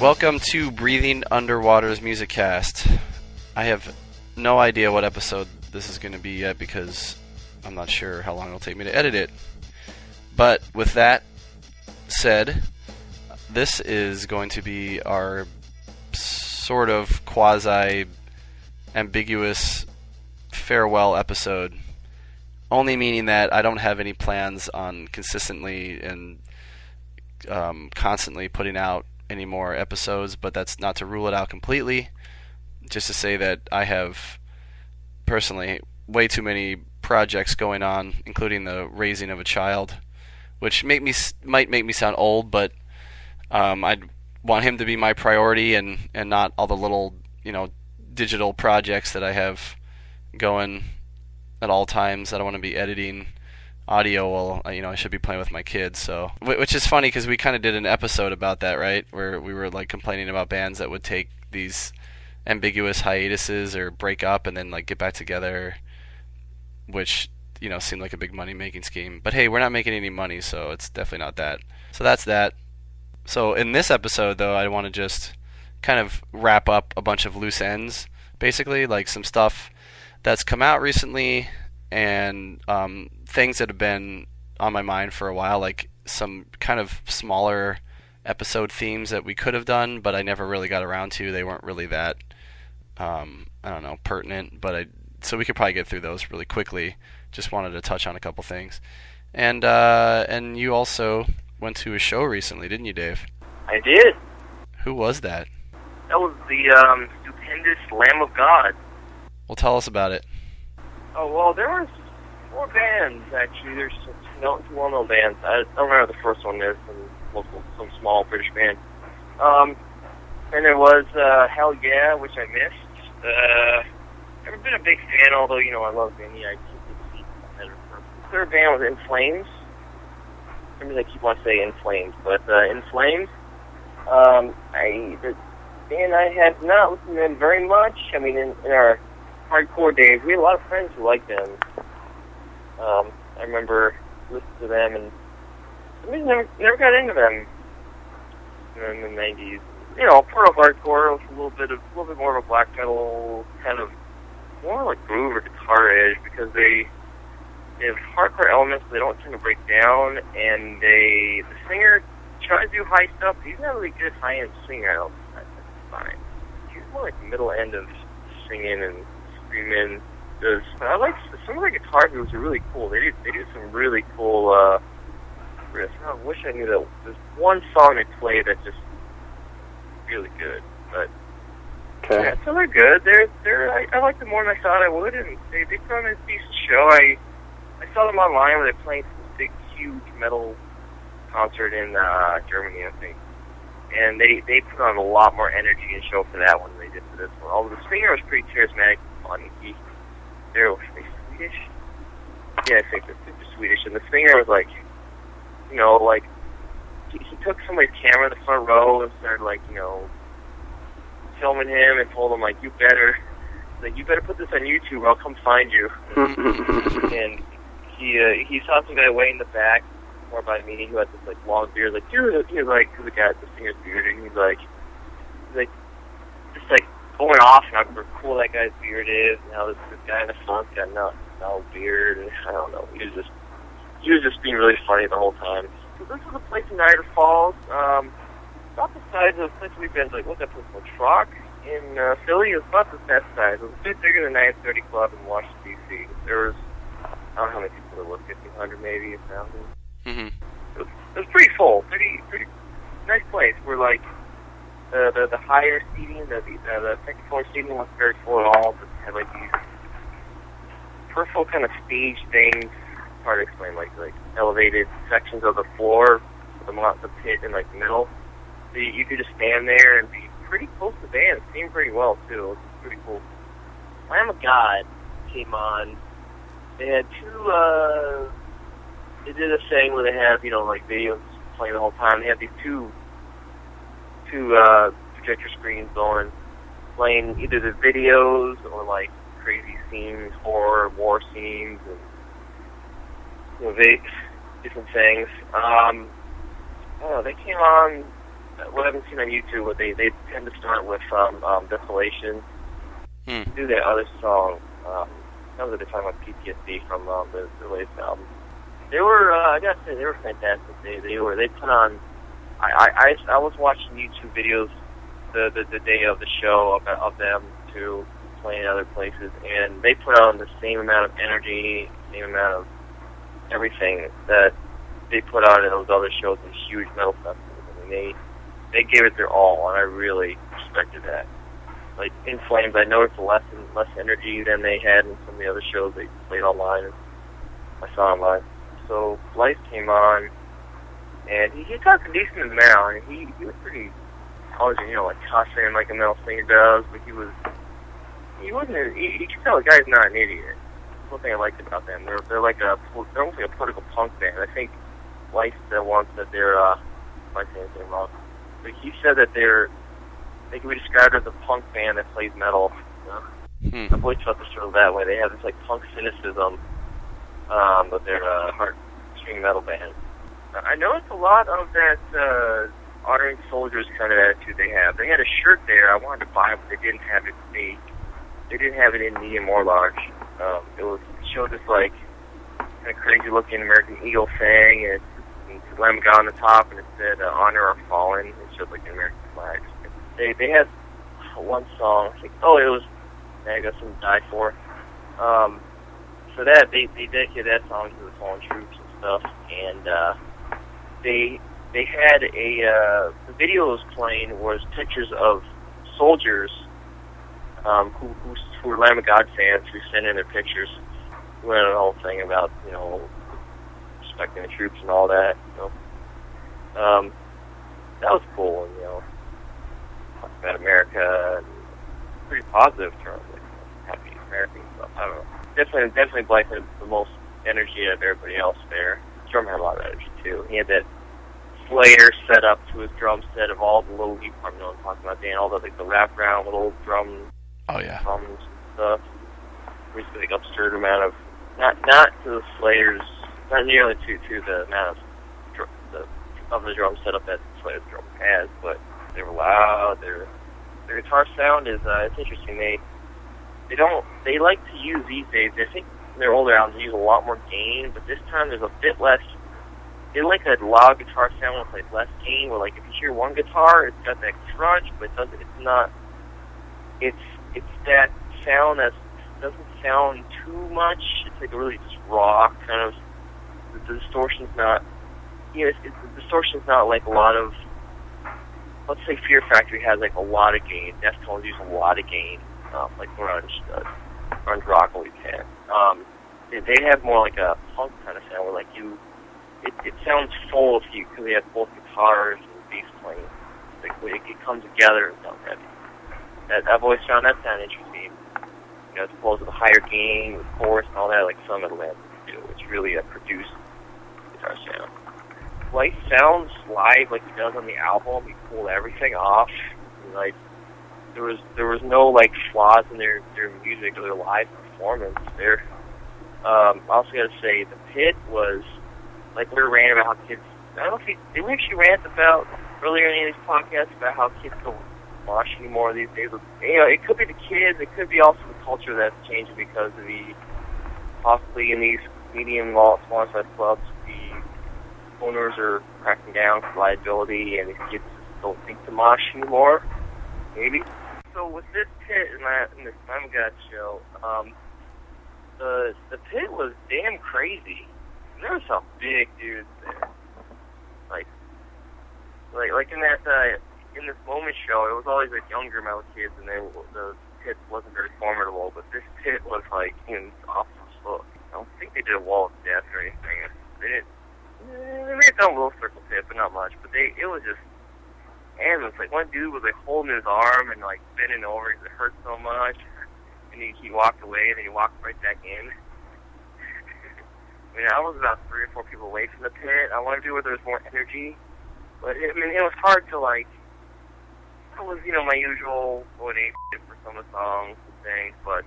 Welcome to Breathing Underwater's Musicast. I have no idea what episode this is going to be yet because I'm not sure how long it'll take me to edit it. But with that said, this is going to be our sort of quasi-ambiguous farewell episode. Only meaning that I don't have any plans on consistently and constantly putting out any more episodes, but that's not to rule it out completely. Just to say that I have personally way too many projects going on, including the raising of a child, which might make me sound old, but I'd want him to be my priority and not all the little digital projects that I have going at all times. I don't want to be editing audio while I should be playing with my kids. So, which is funny because we kind of did an episode about that, right? Where we were like complaining about bands that would take these ambiguous hiatuses or break up and then like get back together, which seemed like a big money making scheme. But hey, we're not making any money, so it's definitely not that. So that's that. So in this episode, though, I want to just kind of wrap up a bunch of loose ends, basically, like some stuff that's come out recently and things that have been on my mind for a while, like some kind of smaller episode themes that we could have done, but I never really got around to. They weren't really that, pertinent, so we could probably get through those really quickly. Just wanted to touch on a couple things. And you also went to a show recently, didn't you, Dave? I did. Who was that? That was the stupendous Lamb of God. Well, tell us about it. Oh, well, there was 4 bands, actually. There's some well-known bands. I don't remember the first one. There's some small British band. And there was Hell Yeah, which I missed. Never been a big fan, although, I love Vinny. I keep the seat better. The third band was In Flames. I mean, I keep on saying In Flames, but In Flames. The band I had not listened to them very much. I mean, in our hardcore days, we had a lot of friends who liked them. I remember listening to them, and I mean, never got into them in the 90s. Part of hardcore was a little bit more of a black metal kind of more like groove or guitar edge, because they have hardcore elements, but they don't tend to break down, and the singer tries to do high stuff. He's not a really good high-end singer. I don't think that's fine. He's more like the middle end of singing and screaming. I like some of the guitar moves are really cool. They do some really cool riffs. I wish I knew that. There's one song they play that's just really good, but okay. Yeah, so they're good. I like them more than I thought I would, and they put on a decent show. I saw them online where they're playing some big, huge metal concert in Germany, I think. And they put on a lot more energy and show for that one than they did for this one. Although the singer was pretty charismatic and funny. They're Swedish? Yeah, I think they're Swedish. And the singer was like, he took somebody's camera in the front row and started filming him and told him you better put this on YouTube or I'll come find you. And he saw some guy way in the back, more by me, who had this long beard, dude, he was the guy, the singer's beard, and he's just going off and how cool that guy's beard is, and how this guy in the front's got no beard, and I don't know, he was just being really funny the whole time. So this was a place in Niagara Falls, about the size of the place we've been, what's that place called, Troc in Philly? It was about that size. It was a bit bigger than 930 Club in Washington, D.C. There was, I don't know how many people there were, 1,500 maybe, 1,000. Mm-hmm. It was pretty full, pretty nice place. Where the higher seating, the second floor seating wasn't very full at all, but had these peripheral kind of stage things. Hard to explain, like elevated sections of the floor, the pit in the middle. So you could just stand there and be pretty close to the band. It seemed pretty well too. It was pretty cool. Lamb of God came on. They had two. They did a thing where they have, video playing the whole time. They had these two projector screens going, playing either the videos or like crazy scenes, horror, war scenes, and different things. They came on. What I haven't seen on YouTube, but they tend to start with Desolation. Do that other song. That was at the time of PTSD from the latest album. They were, I gotta say, they were fantastic. They put on. I was watching YouTube videos the day of the show of them too, playing other places, and they put on the same amount of energy, same amount of everything that they put on in those other shows in huge metal festivals. I mean, they gave it their all, and I really respected that. Like In Flames, I noticed less energy than they had in some of the other shows they played online, and I saw them live. So Life came on, and he talked a decent amount, and he was pretty intelligent, like cussing like a metal singer does, but he could tell the guy's not an idiot. That's one thing I liked about them. They're almost like a political punk band. I think Life said once that they're, if I say anything wrong, but he said that they can be described as a punk band that plays metal. I've always felt this sort of that way. They have this like punk cynicism, but they're a hard string metal band. I noticed a lot of that honoring soldiers kind of attitude they have. They had a shirt there I wanted to buy, but they didn't have it. They didn't have it in medium or large. It showed this like kind of crazy looking American Eagle thing, and it's Lamb of God on the top, and it said "Honor Our Fallen." It showed like an American flag. They had one song. I think, it was "I Got Some to Die For." For that, they dedicated that song to the fallen troops and stuff, and they had the video was playing was pictures of soldiers who were Lamb of God fans who sent in their pictures. We went on a whole thing about respecting the troops and all that. That was cool, and talk about America and pretty positive terms, like happy American stuff. I don't know. Definitely Blake had the most energy out of everybody else there. Drum had a lot of energy too. He had that Slayer set up to his drum set of all the little, you probably know what I'm talking about, Dan, all the wraparound little drum. Oh yeah. Drums and stuff. Basically, like absurd amount of not to the Slayers, not nearly to the amount of the drum setup that Slayer's drum has, but they were loud. Their guitar sound is it's interesting. They like to use these days. I think in their older albums they use a lot more gain, but this time there's a bit less. They like a loud guitar sound with like less gain. Where like if you hear one guitar, it's got that crunch, but it's not. It's that sound that doesn't sound too much. It's like a really just raw kind of. The distortion's not. The distortion's not like a lot of. Let's say Fear Factory has like a lot of gain. Deftones use a lot of gain, like grunge rock always had. They have more like a punk kind of sound where like it sounds full because they have both guitars and bass playing. Like it comes together and sounds heavy. I've always found that sound interesting. As opposed to the higher gain with chorus and all that, like some metal bands do. It's really a produced guitar sound. Life sounds live like he does on the album. He pulled everything off. Like there was no like flaws in their music or their live performance. I also got to say the Pit was like we were ranting about how kids. I don't know if did we actually rant about earlier in any of these podcasts about how kids don't watch anymore these days. It could be the kids. It could be also the culture that's changing because of the possibly in these medium small size clubs the owners are cracking down for liability, and these kids don't think to mosh anymore. Maybe. So with this Pit in this Time of God show, the Pit was damn crazy. There were some big dudes there. Like in that in this Moment show, it was always like younger metal kids, and the Pit wasn't very formidable. But this Pit was like awesome look. I don't think they did a wall of death or anything. They didn't. They made a little circle pit, but not much. But it was just, and it was like one dude was like holding his arm and like bending over because it hurt so much, and he walked away, and then he walked right back in. I mean, I was about 3 or 4 people away from the Pit. I wanted to do where there was more energy, But I mean, it was hard to like. It was, my usual going ape for some of the songs and things, but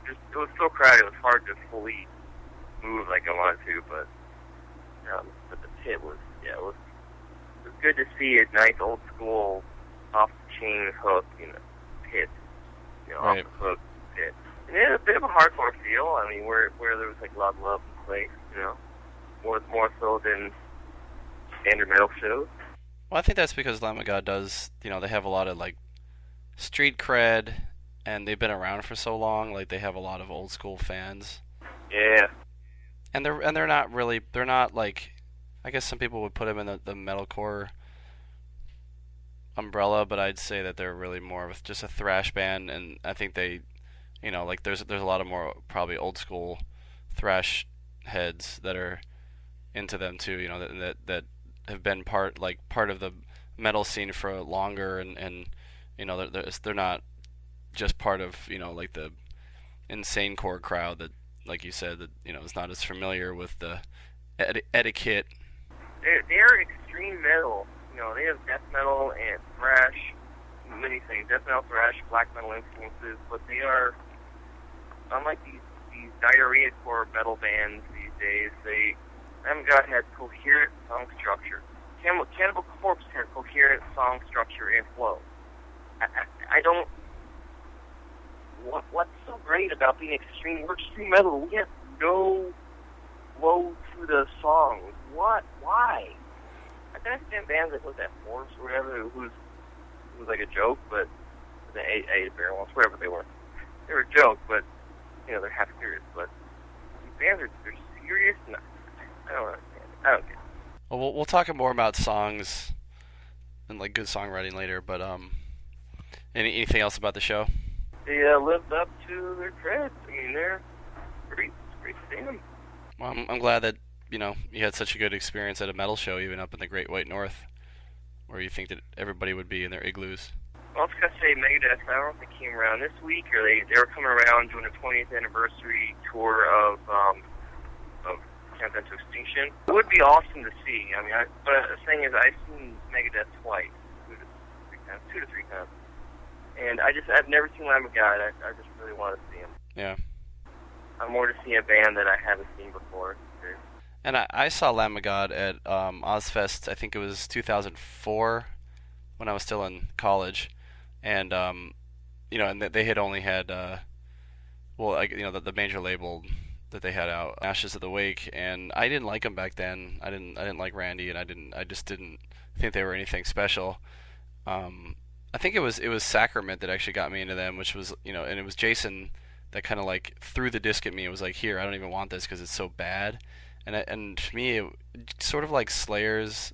it was so crowded. It was hard to fully move like I wanted to. But the pit was, it was good to see a nice old school off the chain hook, pit, right. off the hook pit. And it had a bit of a hardcore feel. I mean, where there was like a lot of love and place, more so than standard metal shows. Well, I think that's because Lamb of God does, they have a lot of like street cred, and they've been around for so long. Like they have a lot of old school fans. Yeah. And they're not like, I guess some people would put them in the metalcore umbrella, but I'd say that they're really more of just a thrash band, and I think they, like there's a lot of more probably old school thrash heads that are into them too. That have been part of the metal scene for longer, and they're not just part of like the insane core crowd that, like you said, that is not as familiar with the etiquette. They're extreme metal. They have death metal and thrash, many things, death metal, thrash, black metal influences, but they are unlike these diarrhea core metal bands these days. God had coherent song structure. Cannibal Corpse had coherent song structure and flow. I don't. What's so great about being extreme? We're extreme metal. We have no flow to the songs. What? Why? I can understand bands like was that Force or whatever, who was like a joke, but the A Barrel, whatever they were. They were a joke, but they're half serious. But these bands they're serious. No, I don't understand. I don't get it. Well, we'll talk more about songs and like good songwriting later. But anything else about the show? They lived up to their credits. I mean, they're great to see them. Well, I'm glad that you had such a good experience at a metal show, even up in the Great White North, where you think that everybody would be in their igloos. Well, I was gonna say Megadeth. I don't know if they came around this week or they were coming around doing a 20th anniversary tour of Countdown to Extinction. It would be awesome to see. I mean, but the thing is, I've seen Megadeth twice, two to three times, and I've never seen Lamb of God. I just really want to see him. Yeah. I'm more to see a band that I haven't seen before. And I saw Lamb of God at Ozfest. I think it was 2004 when I was still in college, and and they had only had the major label that they had out, Ashes of the Wake, and I didn't like them back then. I didn't like Randy, and I just didn't think they were anything special. I think it was Sacrament that actually got me into them, which was and it was Jason that kind of like threw the disc at me. It was like, here, I don't even want this because it's so bad. And to me, it sort of like Slayer's,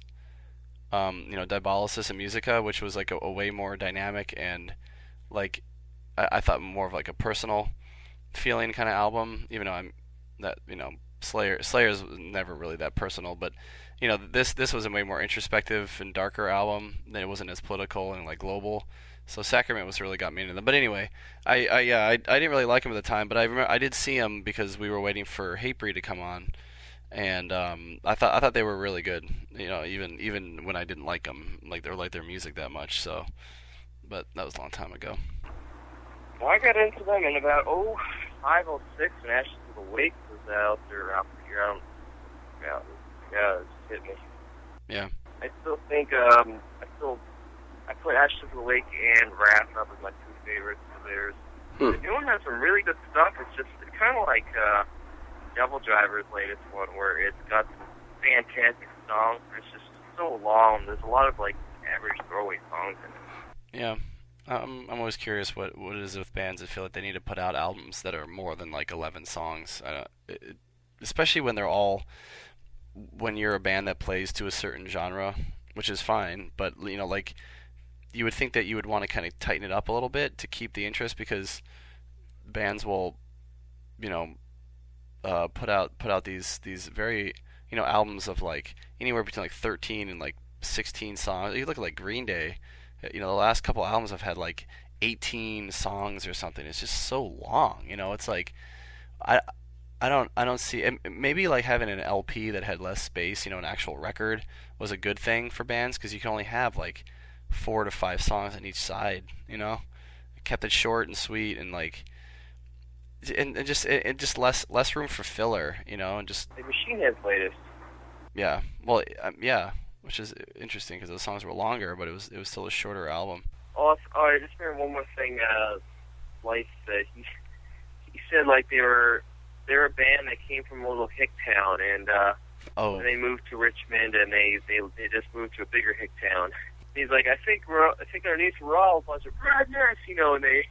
Diabolysis and Musica, which was like a way more dynamic and like I thought more of like a personal feeling kind of album. Even though Slayer's never really that personal, but this was a way more introspective and darker album. It wasn't as political and like global. So Sacrament was really got me into them. But anyway, I didn't really like him at the time, but I remember I did see him because we were waiting for Hatebreed to come on. And I thought they were really good, even when I didn't like them, like their music that much. So, but that was a long time ago. Well, I got into them in about 05, 06 when Ashes of the Wake was out. Or out here, it just hit me. Yeah. I still think I put Ashes of the Wake and Wrath up as my two favorites of theirs. The new one has some really good stuff. It's kind of like Devil Driver's latest one, where it's got some fantastic songs, but it's just so long. There's a lot of like average throwaway songs in it. Yeah, I'm always curious what it is with bands that feel like they need to put out albums that are more than like 11 songs, especially when when you're a band that plays to a certain genre, which is fine, but like you would think that you would want to kind of tighten it up a little bit to keep the interest, because bands will put out these very albums of like anywhere between like 13 and like 16 songs. You look at like Green Day, the last couple albums have had like 18 songs or something. It's just so long. It's like I don't see, maybe like having an LP that had less space, an actual record was a good thing for bands because you can only have like 4 to 5 songs on each side. It kept it short and sweet and like. And just less room for filler, and just The Machine Head's latest. yeah, well, yeah, which is interesting because those songs were longer, but it was still a shorter album. Oh, I just remember one more thing. Life said he said like they were a band that came from a little hick town, and they moved to Richmond, and they just moved to a bigger hick town. He's like, I think underneath we're all a bunch of rednecks, and they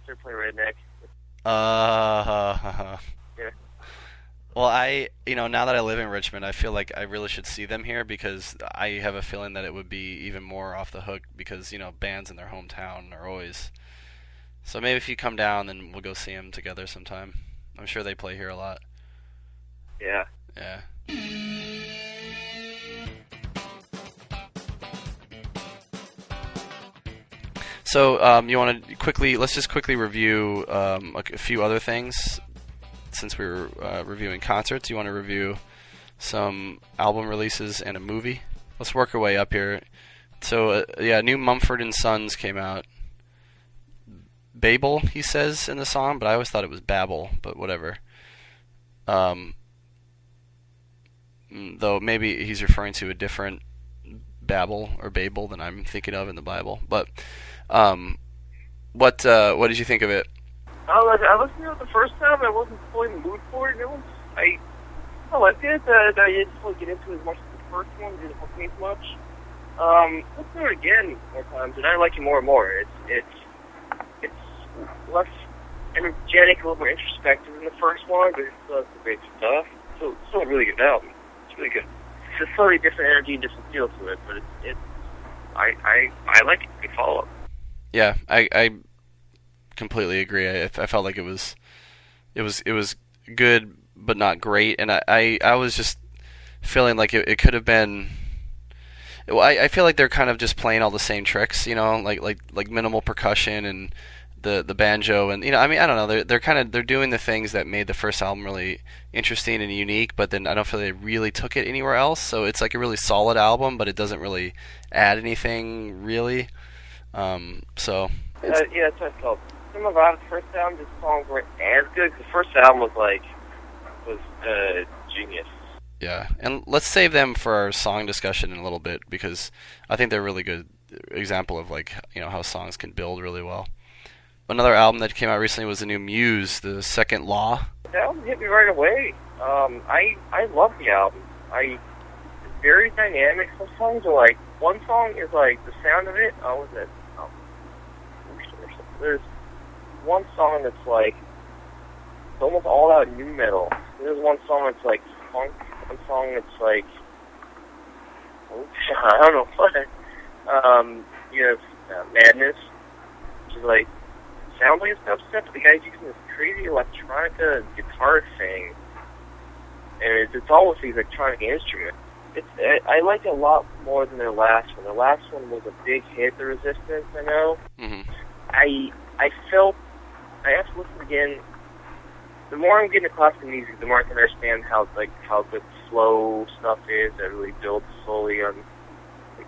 start playing redneck. Yeah. Well, now that I live in Richmond, I feel like I really should see them here because I have a feeling that it would be even more off the hook because, bands in their hometown are always... So maybe if you come down, then we'll go see them together sometime. I'm sure they play here a lot. Yeah. Yeah. So, you want to let's just quickly review a few other things since we were reviewing concerts. You want to review some album releases and a movie? Let's work our way up here. So, new Mumford and Sons came out. Babel, he says in the song, but I always thought it was Babel, but whatever. Though maybe he's referring to a different Babel or Babel than I'm thinking of in the Bible. But what did you think of it? I listened to it the first time. I wasn't fully in the mood for it. I liked it. I didn't fully get into it as much as the first one. It didn't hook me as much. Let's do it again more times, and I like it more and more. It's less energetic, a little more introspective than the first one, but it still has some great stuff. So it's still a really good album. It's really good. It's a slightly different energy and different feel to it, but I like it. Good follow-up. Yeah, I completely agree. I felt like it was good, but not great, and I was just feeling like it could have been. Well, I feel like they're kind of just playing all the same tricks, like minimal percussion and the banjo, and I don't know. They're doing the things that made the first album really interesting and unique, but then I don't feel they really took it anywhere else. So it's like a really solid album, but it doesn't really add anything really. That's what I felt. Some about the first album, the songs weren't as good. The first album was genius. Yeah, and let's save them for our song discussion in a little bit because I think they're a really good example of how songs can build really well. Another album that came out recently was the new Muse, The Second Law. That album hit me right away. I love the album. It's very dynamic. Some songs are like, one song is like the sound of it. What was it? There's one song that's like it's almost all out new metal. There's one song that's like funk. One song that's like I don't know what. Madness, which is like sounds like it's upset, but the guy's using this crazy electronica guitar thing, and it's all with these electronic instruments. I like it a lot more than their last one. Their last one was a big hit, The Resistance. I know. Mm-hmm. I felt I have to listen again. The more I'm getting to classical music, the more I can understand how good slow stuff is that really builds slowly on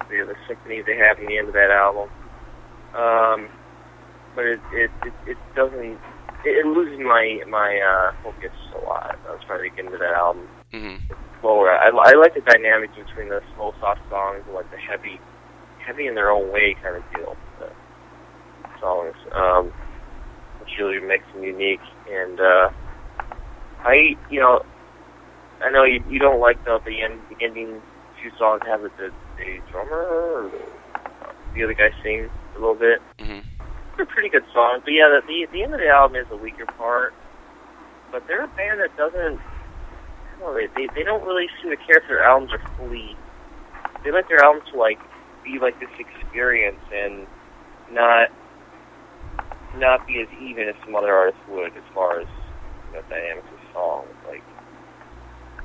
the symphonies they have in the end of that album. But it doesn't. It loses my focus a lot. I was trying to get into that album. Mm-hmm. It's slower. I like the dynamic between the slow, soft songs and like the heavy in their own way kind of deal. Songs, which really makes them unique. And I know you don't like the ending few songs have the drummer or the other guy sings a little bit. Mm-hmm. They're pretty good songs, but yeah, the end of the album is the weaker part. But they're a band that doesn't. I don't know, they don't really seem to care if their albums are fully. They like their albums to be like this experience and not be as even as some other artists would as far as dynamics of songs. Like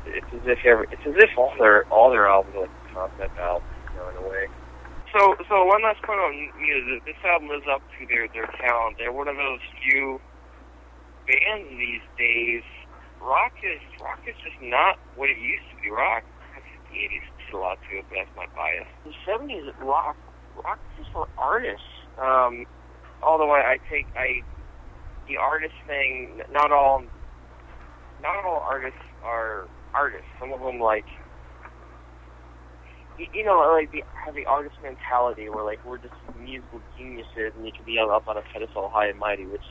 it's as if all their albums are like concept albums, in a way. So one last point on Muse. This album lives up to their talent. They're one of those few bands these days. Rock is just not what it used to be. Rock in the 80s a lot too, but that's my bias. The 70s rock is for artists. Although the artist thing, not all artists are artists. Some of them, like, have the artist mentality where, like, we're just musical geniuses and you can be up on a pedestal high and mighty, which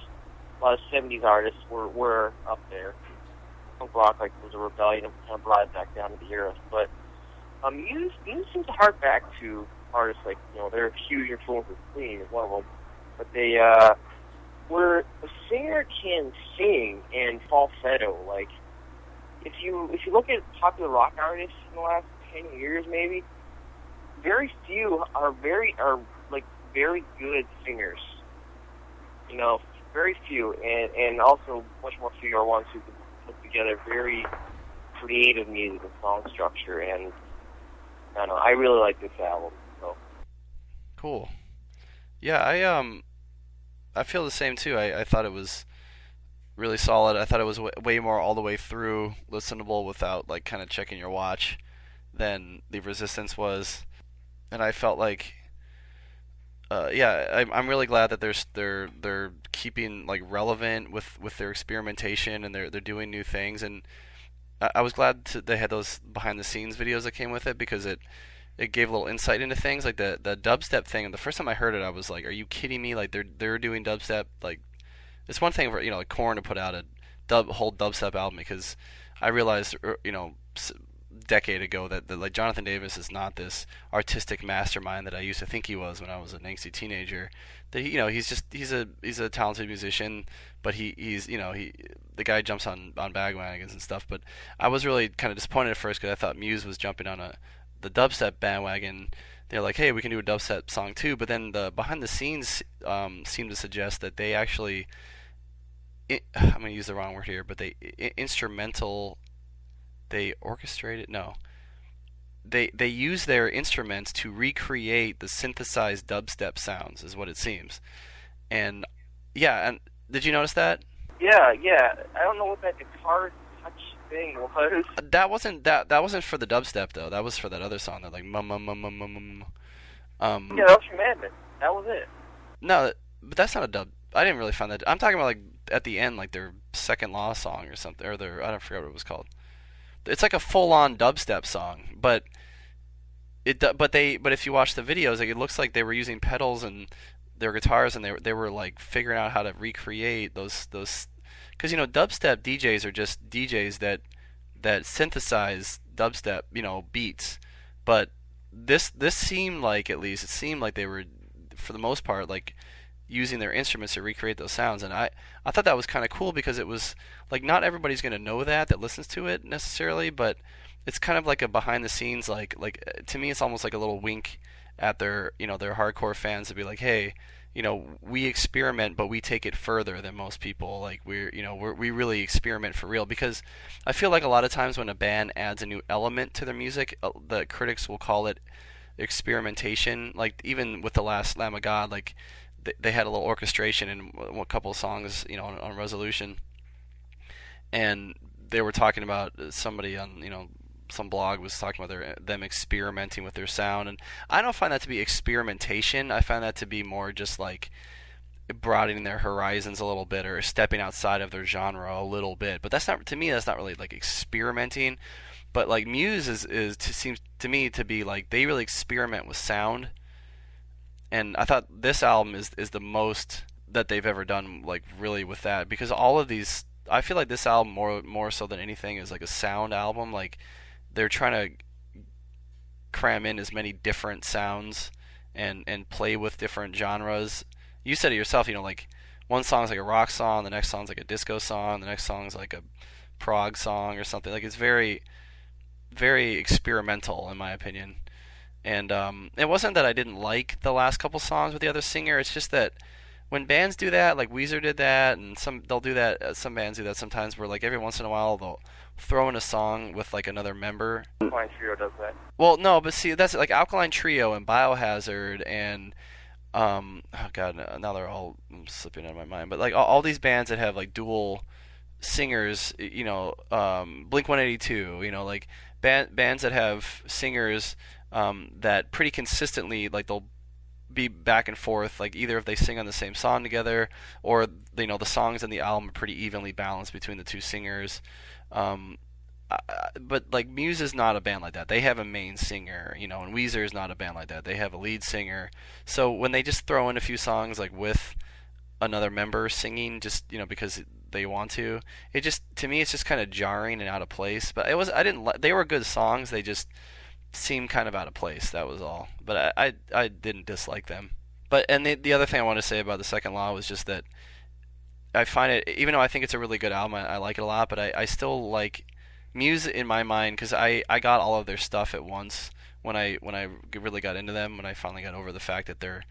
a lot of 70s artists were up there. Punk rock, like, was a rebellion and kind of brought it back down to the earth. But Muse seems to hark back to artists like, they're huge influences. Queen is one of them. But they, where a singer can sing and falsetto, like, if you look at popular rock artists in the last 10 years, maybe, very few are very good singers. Very few, and also much more few are ones who can put together very creative music and song structure. And I don't know, I really like this album. So cool. Yeah, I feel the same too. I thought it was really solid. I thought it was way more all the way through listenable without, like, kind of checking your watch than the Resistance was. And I felt like, I'm really glad that they're keeping, like, relevant with their experimentation, and they're doing new things. And I was glad they had those behind the scenes videos that came with it, because it gave a little insight into things. Like the dubstep thing, and the first time I heard it, I was like, are you kidding me? Like, they're doing dubstep. Like, it's one thing for, like, Korn to put out a whole dubstep album, because I realized, decade ago that like, Jonathan Davis is not this artistic mastermind that I used to think he was when I was an angsty teenager. That he's a talented musician, but he's the guy jumps on bandwagons and stuff. But I was really kind of disappointed at first, because I thought Muse was jumping on the dubstep bandwagon. They're like, hey, we can do a dubstep song too. But then the behind the scenes seemed to suggest that they actually, I'm going to use the wrong word here, but they orchestrated, no. They use their instruments to recreate the synthesized dubstep sounds, is what it seems. And did you notice that? Yeah. I don't know what that guitar touch thing was. That wasn't for the dubstep though. That was for that other song that, like, Yeah, that was from Madman. That was it. No, but that's not a dub. I didn't really find that. I'm talking about, like, at the end, like, their Second Law song or something, or I don't forget what it was called. It's like a full-on dubstep song, but if you watch the videos, like, it looks like they were using pedals and their guitars, and they were like figuring out how to recreate those, because dubstep DJs are just DJs that synthesize dubstep beats, but this seemed like, at least it seemed like they were, for the most part, like, using their instruments to recreate those sounds. And I thought that was kind of cool, because it was like, not everybody's going to know that listens to it necessarily, but it's kind of like a behind the scenes, like to me it's almost like a little wink at their their hardcore fans, to be like, hey, we experiment, but we take it further than most people. Like, we really experiment for real, because I feel like a lot of times when a band adds a new element to their music, the critics will call it experimentation. Like, even with the last Lamb of God, like, they had a little orchestration in a couple of songs, on Rebelution, and they were talking about, somebody on, some blog was talking about them experimenting with their sound, and I don't find that to be experimentation. I find that to be more just like broadening their horizons a little bit, or stepping outside of their genre a little bit. But that's not really like experimenting. But, like, Muse seems to me to be like, they really experiment with sound. And I thought this album is the most that they've ever done, like, really with that, because all of these, I feel like this album more so than anything is like a sound album. Like, they're trying to cram in as many different sounds and play with different genres. You said it yourself, like, one song's like a rock song, the next song's like a disco song, the next song's like a prog song or something. Like, it's very, very experimental, in my opinion. And it wasn't that I didn't like the last couple songs with the other singer. It's just that when bands do that, like Weezer did that, and they'll do that. Some bands do that sometimes, where, like, every once in a while they'll throw in a song with, like, another member. Alkaline Trio does that. Well, no, but see, that's like Alkaline Trio and Biohazard and oh god, now they're all slipping out of my mind. But, like, all these bands that have, like, dual singers, Blink 182, like bands that have singers that pretty consistently, like they'll be back and forth, like either if they sing on the same song together, or the songs in the album are pretty evenly balanced between the two singers. But like Muse is not a band like that. They have a main singer, and Weezer is not a band like that. They have a lead singer. So when they just throw in a few songs like with another member singing, just because they want to, it just, to me, it's just kind of jarring and out of place. But I didn't. They were good songs. They just seemed kind of out of place. That was all. But I didn't dislike them. But the other thing I want to say about the Second Law was just that I find it, even though I think it's a really good album, I like it a lot. But I still like Muse in my mind, because I got all of their stuff at once when I really got into them, when I finally got over the fact that they're,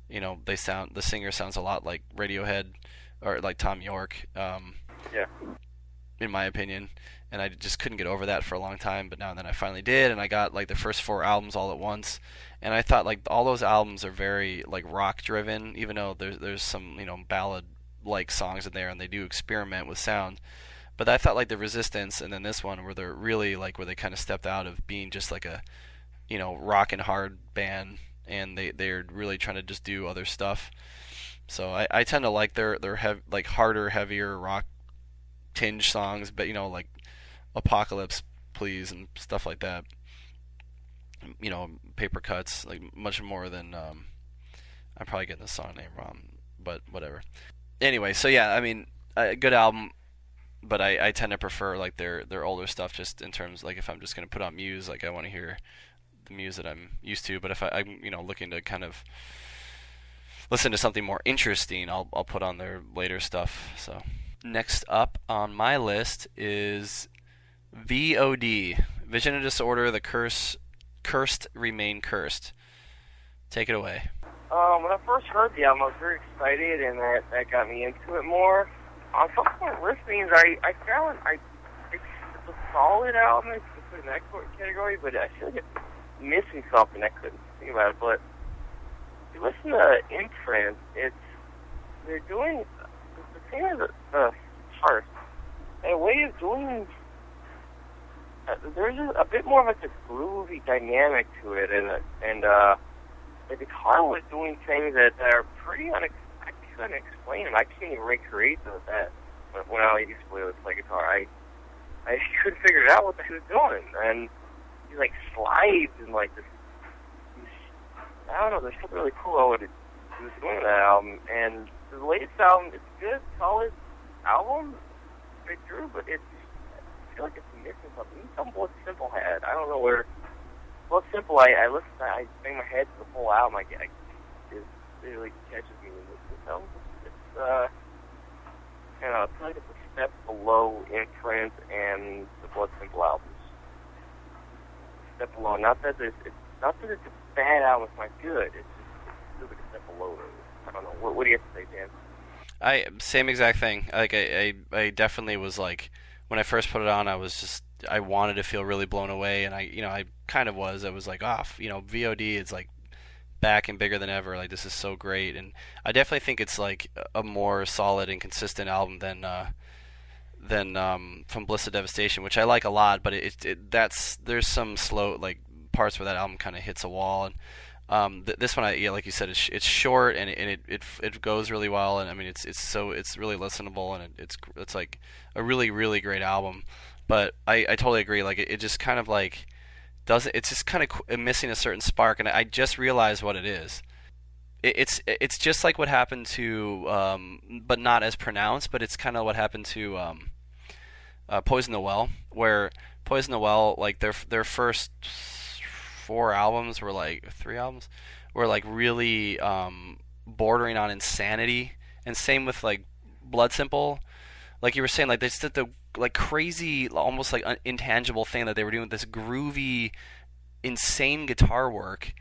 the singer sounds a lot like Radiohead or like Tom York, Yeah. in my opinion, and I just couldn't get over that for a long time. But now and then I finally did, and I got like the first 4 albums all at once, and I thought like all those albums are very like rock driven, even though there's some ballad like songs in there, and they do experiment with sound. But I thought like the Resistance and then this one, where they're really like, where they kind of stepped out of being just like a rock and hard band, and they're really trying to just do other stuff. So I tend to like their like harder, heavier rock tinge songs, but like Apocalypse Please and stuff like that. Paper Cuts, like much more than I'm probably getting the song name wrong, but whatever. Anyway, so yeah, I mean, a good album. But I tend to prefer like their older stuff, just in terms, like if I'm just gonna put on Muse, like I want to hear the Muse that I'm used to. But if I'm looking to kind of listen to something more interesting, I'll put on their later stuff. So next up on my list is VOD, Vision and Disorder, the Cursed Remain Cursed. Take it away. When I first heard the album, I was very excited, and that got me into it more. On subsequent listenings, I found it's a solid album. It's put in that category, but I feel like it's missing something. I couldn't think about it. But if you listen to Imprint, they're doing the same as the Heart. A way of doing. There's a bit more of like a groovy dynamic to it, and the guitar was doing things that are pretty unexpected. I couldn't explain it. I can't even recreate that. When I used to play guitar, I couldn't figure it out what he was doing, and he like slides and like this. I don't know. There's something really cool about what he was doing in that album. And the latest album, it's good, solid album, straight through, but I feel like it's missing something. Even something Blood Simple had. I don't know where. Blood Simple, I listen to, I bang my head to the whole album. It really catches me. This album, it's I feel like it's a step below Imprint and the Blood Simple albums. A step below. Not that it's a bad album. It's not good. It's just like a step below. I don't know. What do you have to say, Dan? Same exact thing. Like I definitely was like, when I first put it on, I wanted to feel really blown away, and I kind of was. I was like, VOD is like back and bigger than ever. Like, this is so great, and I definitely think it's like a more solid and consistent album than From Bliss to Devastation, which I like a lot. But there's some slow like parts where that album kind of hits a wall, and this one, like you said, it's short and it goes really well, and I mean it's really listenable, and it's like a really, really great album. But I totally agree. Like it just kind of like it's just kind of missing a certain spark, and I just realized what it is. It's just like what happened to, but not as pronounced. But it's kind of what happened to Poison the Well, where Poison the Well, like their first 4 albums were like 3 albums were like really bordering on insanity, and same with like Blood Simple. Like you were saying, like they just did the like crazy, almost like intangible thing that they were doing with this groovy, insane guitar work.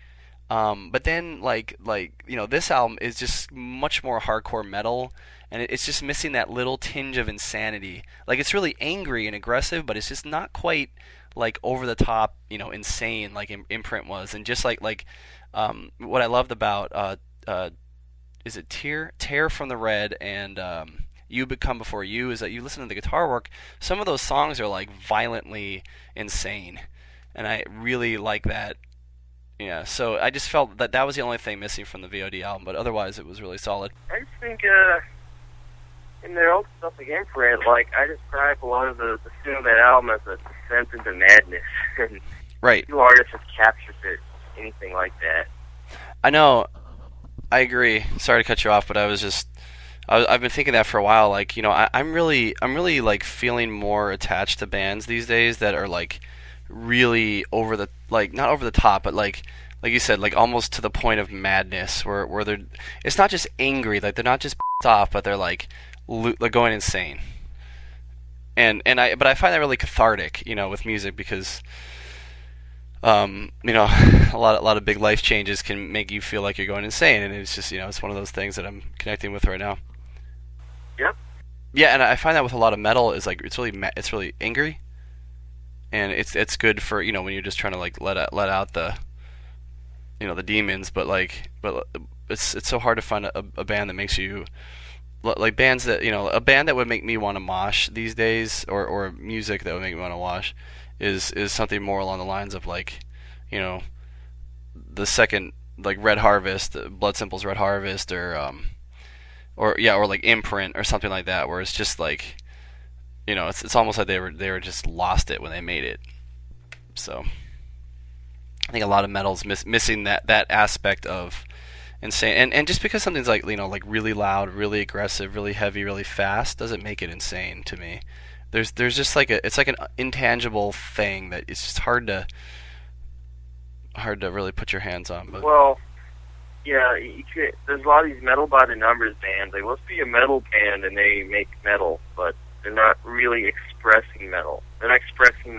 But then like this album is just much more hardcore metal, and it's just missing that little tinge of insanity. Like it's really angry and aggressive, but it's just not quite like over the top, insane like Imprint was. And just like what I loved about is it Tear from the Red and You Become Before You is that you listen to the guitar work. Some of those songs are like violently insane, and I really like that. Yeah, so I just felt that that was the only thing missing from the VOD album, but otherwise it was really solid. I just think in their old stuff like Imprint, like I describe a lot of the tune of that album as a descent into madness. And right. few artists have captured it, anything like that. I know. I agree. Sorry to cut you off, but I've been thinking that for a while. Like, you know, I'm really like feeling more attached to bands these days that are like really over the, like, not over the top, but like you said, like almost to the point of madness, where they're, it's not just angry, like they're not just off, but they're like going insane. But I find that really cathartic, you know, with music, because you know, a lot of big life changes can make you feel like you're going insane, and it's just, you know, it's one of those things that I'm connecting with right now. Yep. Yeah, and I find that with a lot of metal is like it's really angry, and it's good for, you know, when you're just trying to like let out the, you know, the demons, but it's so hard to find a band that makes you, like bands that, you know, a band that would make me want to mosh these days, or music that would make me want to wash, is something more along the lines of, like, you know, the second, like Red Harvest, Blood Simple's Red Harvest, or like Imprint or something like that, where it's just like, you know, it's almost like they were just lost it when they made it. So I think a lot of metal's missing that aspect of insane, and just because something's like, you know, like really loud, really aggressive, really heavy, really fast, doesn't make it insane to me. There's just like it's like an intangible thing that it's just hard to really put your hands on. But. Well, yeah, there's a lot of these metal by the numbers bands. They must be a metal band and they make metal, but they're not really expressing metal. They're not expressing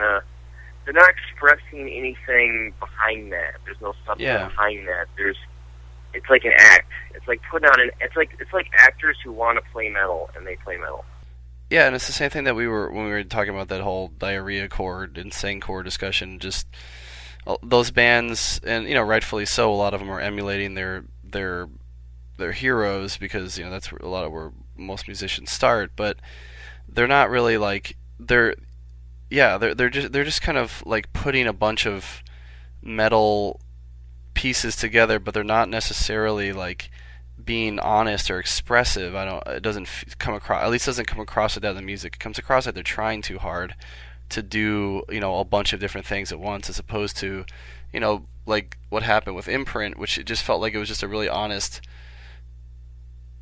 anything behind that. There's no substance behind that. It's like an act. It's like putting on it's like actors who want to play metal and they play metal. Yeah, and it's the same thing that when we were talking about that whole diarrhea chord, insane chord discussion. Just those bands, and, you know, rightfully so, a lot of them are emulating their heroes, because, you know, that's a lot of where most musicians start. But they're not really like they're just kind of like putting a bunch of metal pieces together, but they're not necessarily like being honest or expressive. It doesn't come across, at least doesn't come across like that in the music. It comes across like they're trying too hard to do, you know, a bunch of different things at once, as opposed to, you know, like what happened with Imprint, which it just felt like it was just a really honest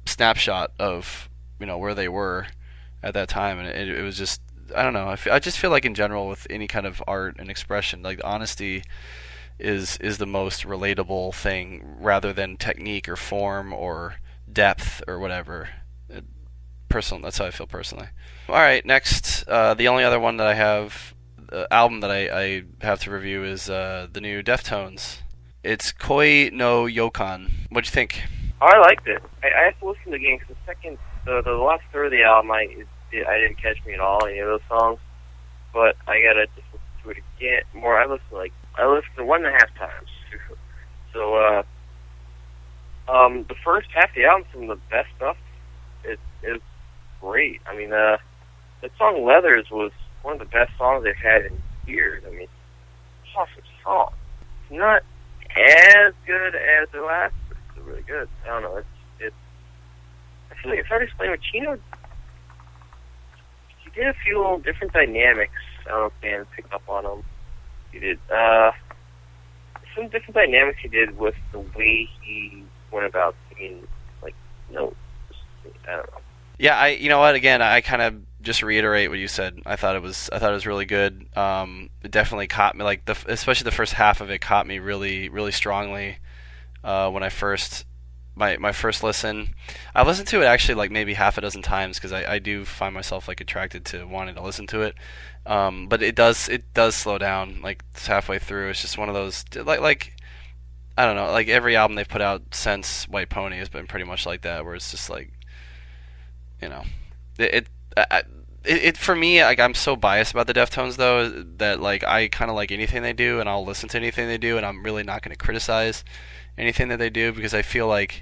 snapshot of, you know, where they were at that time. And it was just, I don't know, I just feel like in general with any kind of art and expression, like honesty is the most relatable thing, rather than technique or form or depth or whatever. That's how I feel personally. All right, next, the only other one that I have, album that I have to review, is the new Deftones. It's Koi no Yokan. What'd you think? Oh, I liked it. I have to listen to the game, because the last third of the album, I didn't catch me at all, any of those songs. But I gotta just listen to it again more. I listened to 1.5 times. So the first half of the album's some of the best stuff. It is great. I mean, that song Leathers was one of the best songs they've had in years. I mean, it's an awesome song. It's not as good as the last, but it's still really good. I don't know. I feel like it's hard to explain what Chino. He did a few little different dynamics. I don't know if fans picked up on them. He did some different dynamics he did with the way he went about singing, like, notes. I don't know. Yeah, you know what? Again, I kind of just reiterate what you said. I thought it was really good. It definitely caught me, like especially the first half of it caught me really, really strongly when I first my first listen. I listened to it actually like maybe half a dozen times, because I do find myself like attracted to wanting to listen to it. But it does slow down like halfway through. It's just one of those like I don't know, like every album they've put out since White Pony has been pretty much like that, where it's just like, you know, it for me, like, I'm so biased about the Deftones though, that like I kind of like anything they do, and I'll listen to anything they do, and I'm really not going to criticize anything that they do, because I feel like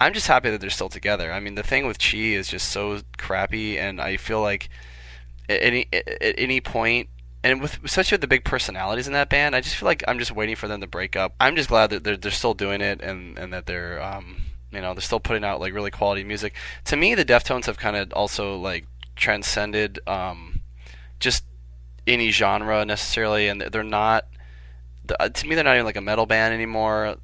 I'm just happy that they're still together. I mean, the thing with Chi is just so crappy, and I feel like at any point, and with especially with the big personalities in that band, I just feel like I'm just waiting for them to break up. I'm just glad that they're still doing it, and that they're they're still putting out like really quality music. To me, the Deftones have kind of also like transcended just any genre necessarily, and they're not. To me, they're not even like a metal band anymore.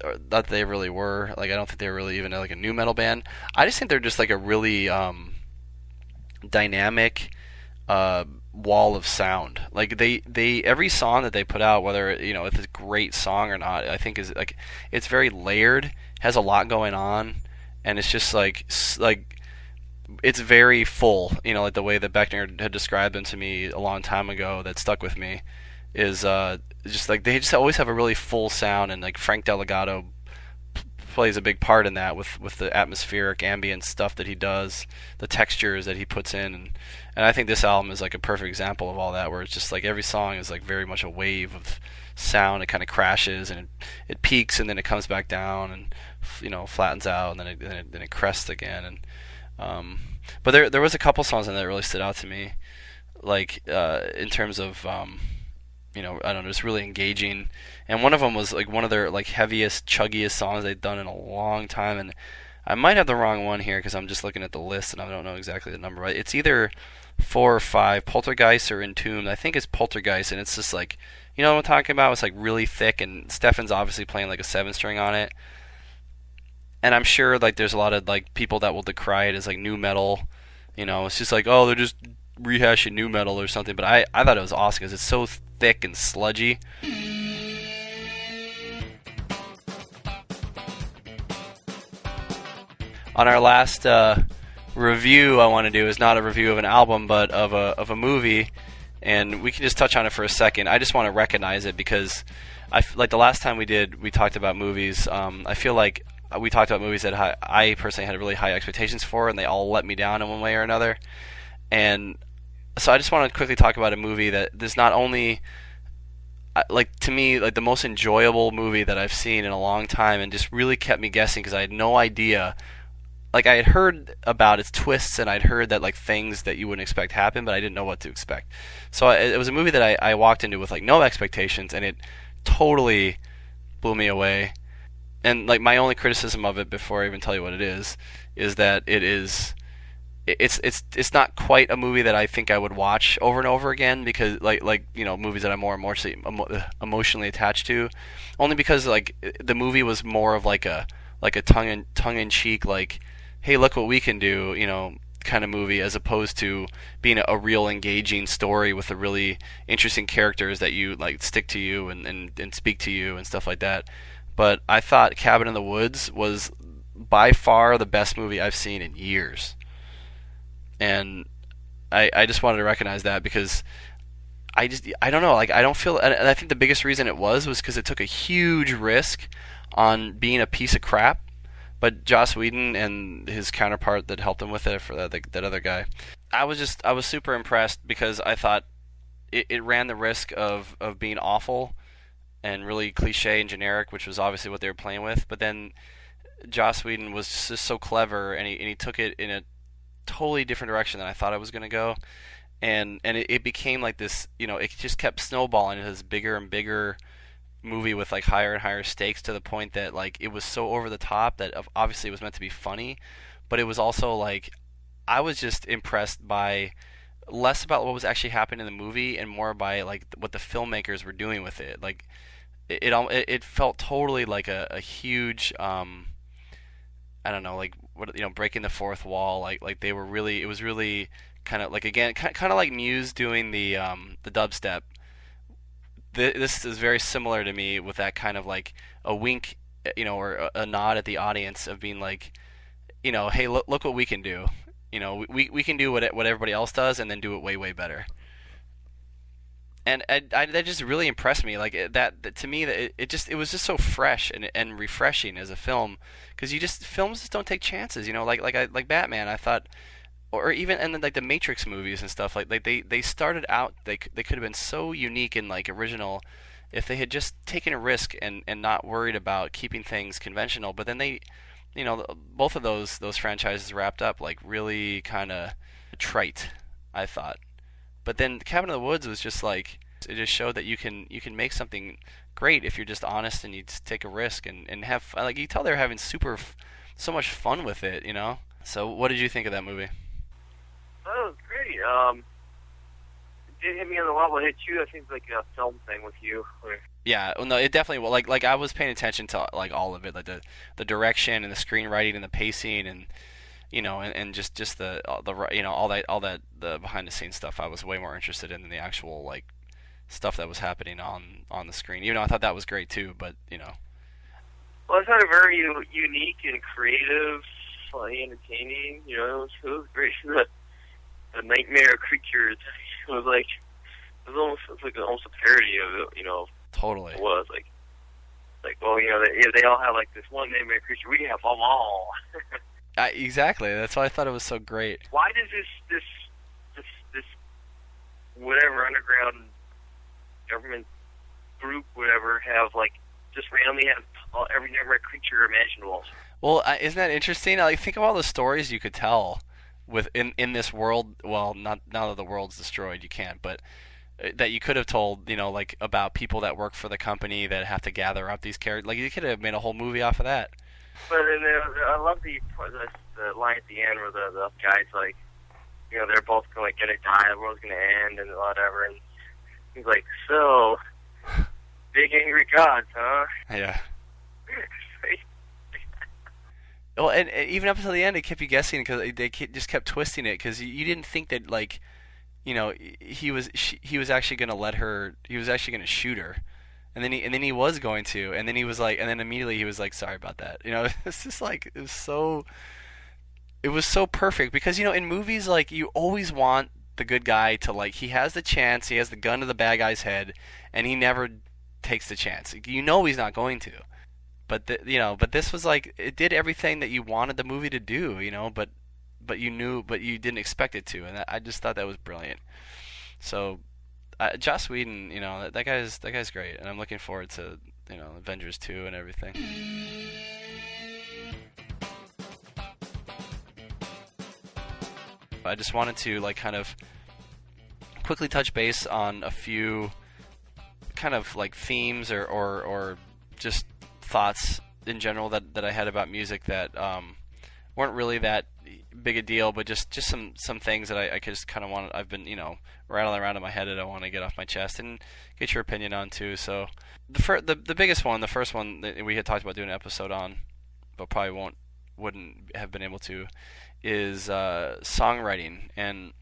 Or not that they really were. Like I don't think they were really even like a new metal band. I just think they're just like a really dynamic wall of sound. Like they every song that they put out, whether if it's a great song or not, I think is like it's very layered, has a lot going on, and it's just like it's very full. Like the way that Beckner had described them to me a long time ago, that stuck with me, is just like they just always have a really full sound, and like Frank Delgado plays a big part in that with the atmospheric ambient stuff that he does, the textures that he puts in, and I think this album is like a perfect example of all that, where it's just like every song is like very much a wave of sound. It kind of crashes and it peaks and then it comes back down and flattens out and then it crests again. But there was a couple songs in there that really stood out to me, like in terms of I don't know, it's really engaging. And one of them was like one of their like heaviest, chuggiest songs they'd done in a long time. And I might have the wrong one here because I'm just looking at the list and I don't know exactly the number. But it's either 4 or 5, Poltergeist or Entombed. I think it's Poltergeist, and it's just like, you know what I'm talking about? It's like really thick, and Stefan's obviously playing like a 7-string on it. And I'm sure like there's a lot of like people that will decry it as like new metal. It's just like, oh, they're just rehashing new metal or something. But I thought it was awesome because it's so thick and sludgy. On our last review, I want to do is not a review of an album, but of a movie, and we can just touch on it for a second. I just want to recognize it because like the last time we talked about movies. I feel like we talked about movies that I personally had really high expectations for, and they all let me down in one way or another. And so I just want to quickly talk about a movie that is not only like to me like the most enjoyable movie that I've seen in a long time, and just really kept me guessing because I had no idea. Like I had heard about its twists, and I'd heard that like things that you wouldn't expect happen, but I didn't know what to expect. So it was a movie that I walked into with like no expectations, and it totally blew me away. And like my only criticism of it, before I even tell you what it is that it's not quite a movie that I think I would watch over and over again, because like movies that I'm more emotionally attached to, only because like the movie was more of like a tongue in cheek, like, hey, look what we can do, kind of movie, as opposed to being a real engaging story with a really interesting characters that you like stick to you and speak to you and stuff like that. But I thought Cabin in the Woods was by far the best movie I've seen in years. And I just wanted to recognize that, because I don't know, like I don't feel, and I think the biggest reason it was because it took a huge risk on being a piece of crap. But Joss Whedon and his counterpart that helped him with it, for that other guy, I was super impressed, because I thought it ran the risk of being awful and really cliche and generic, which was obviously what they were playing with. But then Joss Whedon was just so clever, and he took it in a totally different direction than I thought it was going to go, and it became like this, it just kept snowballing into this bigger and bigger movie with like higher and higher stakes, to the point that like it was so over the top that obviously it was meant to be funny, but it was also like I was just impressed by less about what was actually happening in the movie and more by like what the filmmakers were doing with it. Like it felt totally like a huge I don't know, like what, breaking the fourth wall. Like they were really, it was really kind of like, again, kind of like Muse doing the dubstep. This is very similar to me, with that kind of like a wink, or a nod at the audience of being like, hey, look what we can do. We can do what everybody else does, and then do it way, way better. And that just really impressed me. Like that to me, that it was just so fresh and refreshing as a film, because films just don't take chances. Like Batman, I thought, or even, and then like the Matrix movies and stuff, like they started out, they could have been so unique and like original if they had just taken a risk and not worried about keeping things conventional. But then they both of those franchises wrapped up like really kind of trite, I thought. But then Cabin in the Woods was just like, it just showed that you can make something great if you're just honest and you just take a risk and have, like, you tell they're having so much fun with it, So what did you think of that movie? That was great. It did hit me on the level. It hit you. I think it's like a film thing with you. Yeah, well, no, it definitely. Well, like I was paying attention to like all of it, like the direction and the screenwriting and the pacing and and just the all that the behind the scenes stuff. I was way more interested in than the actual like stuff that was happening on the screen. Even though I thought that was great too, but Well, it's not a very unique and creative, funny, entertaining. It was great. The nightmare creatures. It was almost a parody of it. Totally. It was like well, they all have like this one nightmare creature. We have them all. Exactly. That's why I thought it was so great. Why does this whatever underground government group, whatever, have like just randomly have every nightmare creature imaginable? Well, isn't that interesting? Like, think of all the stories you could tell in this world. Well, not now that the world's destroyed, you can't. But that you could have told, like about people that work for the company that have to gather up these characters. Like, you could have made a whole movie off of that. But I love the line at the end where the guy's like, they're both going to die, the world's going to end, and whatever. And he's like, so, big angry gods, huh? Yeah. Well, and even up until the end, it kept you guessing because they just kept twisting it because you didn't think that, like, he was actually going to let her. He was actually going to shoot her, and then he was going to, and then he was like, and then immediately he was like, sorry about that. It's just like it was so perfect because in movies, like, you always want the good guy to, like, he has the chance, he has the gun to the bad guy's head, and he never takes the chance. He's not going to. But but this was like, it did everything that you wanted the movie to do, but you didn't expect it to, and I just thought that was brilliant. So, Joss Whedon, that guy's great, and I'm looking forward to Avengers 2 and everything. I just wanted to like kind of quickly touch base on a few kind of like themes or just thoughts in general that I had about music that weren't really that big a deal, but just some things that I just kind of wanted. I've been rattling around in my head that I want to get off my chest and get your opinion on too. So the biggest one, the first one that we had talked about doing an episode on, but probably wouldn't have been able to, is songwriting. And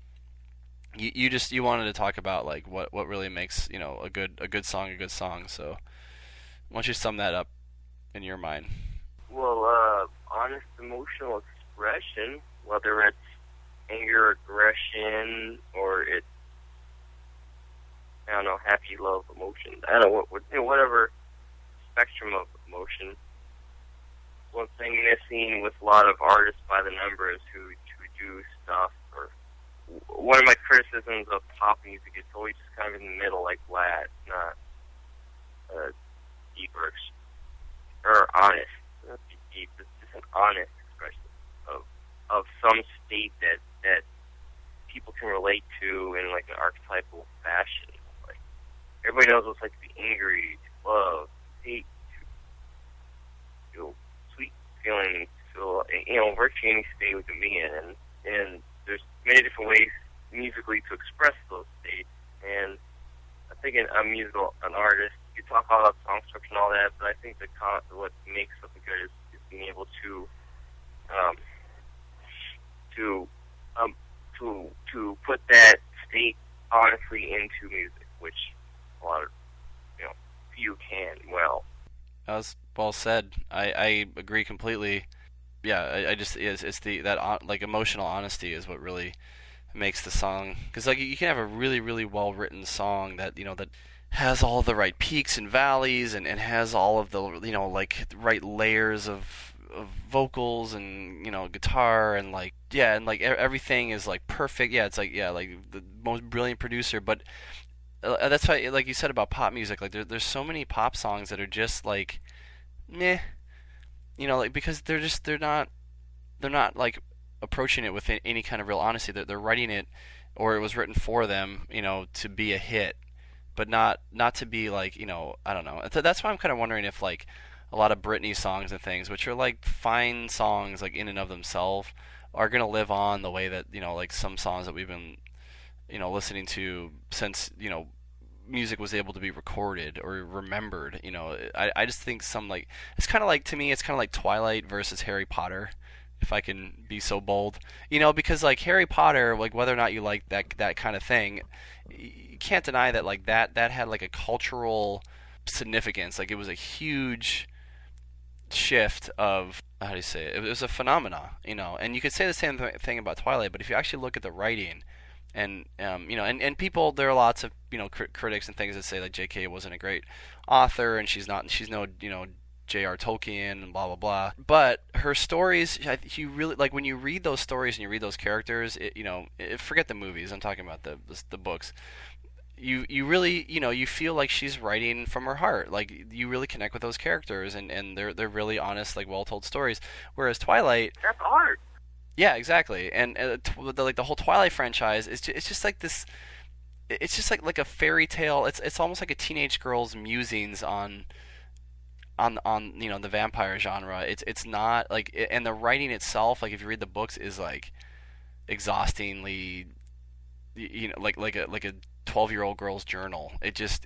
you wanted to talk about like what really makes a good song a good song. So why don't you sum that up in your mind? Well, honest emotional expression, whether it's anger, aggression, or it's, I don't know, happy, love, emotion. I don't know, whatever spectrum of emotion. One thing missing with a lot of artists by the numbers who do stuff, or one of my criticisms of pop music is always just kind of in the middle, like flat, not deep or honest. Not deep, it's just an honest expression of some state that people can relate to in like an archetypal fashion. Like, everybody knows what's like to be angry, to love, to hate, to feel sweet feelings, feel virtually any state we can be in, and there's many different ways musically to express those states. And I think an artist, you talk all about song structure and all that, but I think what makes something good is being able to put that state honestly into music, which a lot of few can well. That was well said. I agree completely. Yeah, I just it's that like emotional honesty is what really makes the song, because like you can have a really really well written song that that has all the right peaks and valleys and has all of the like right layers of vocals and guitar and like everything is like perfect. It's like like the most brilliant producer, but that's why, like you said about pop music, like there's so many pop songs that are just like meh. like because they're not like approaching it with any kind of real honesty. They're writing it, or it was written for them, to be a hit, but not to be like, I don't know. That's why I'm kind of wondering if like a lot of Britney songs and things, which are like fine songs like in and of themselves, are gonna live on the way that like some songs that we've been listening to since music was able to be recorded or remembered. I just think some like it's kind of like to me it's kind of like Twilight versus Harry Potter, if I can be so bold. Because like Harry Potter, like whether or not you like that kind of thing, you can't deny that like that had like a cultural significance. Like it was a huge shift of how do you say it? It was a phenomena, and you could say the same thing about Twilight. But if you actually look at the writing, and and people, there are lots of critics and things that say like J.K. wasn't a great author, and she's no J.R. Tolkien and blah blah blah. But her stories, you really like when you read those stories and you read those characters. Forget the movies. I'm talking about the books. You really you feel like she's writing from her heart. Like you really connect with those characters, and they're really honest, like well told stories. Whereas Twilight, that's art. Yeah, exactly. And the whole Twilight franchise is it's just like this. It's just like a fairy tale. It's almost like a teenage girl's musings on the vampire genre. It's not like and the writing itself, like if you read the books, is like exhaustingly like a 12-year-old girl's journal. It just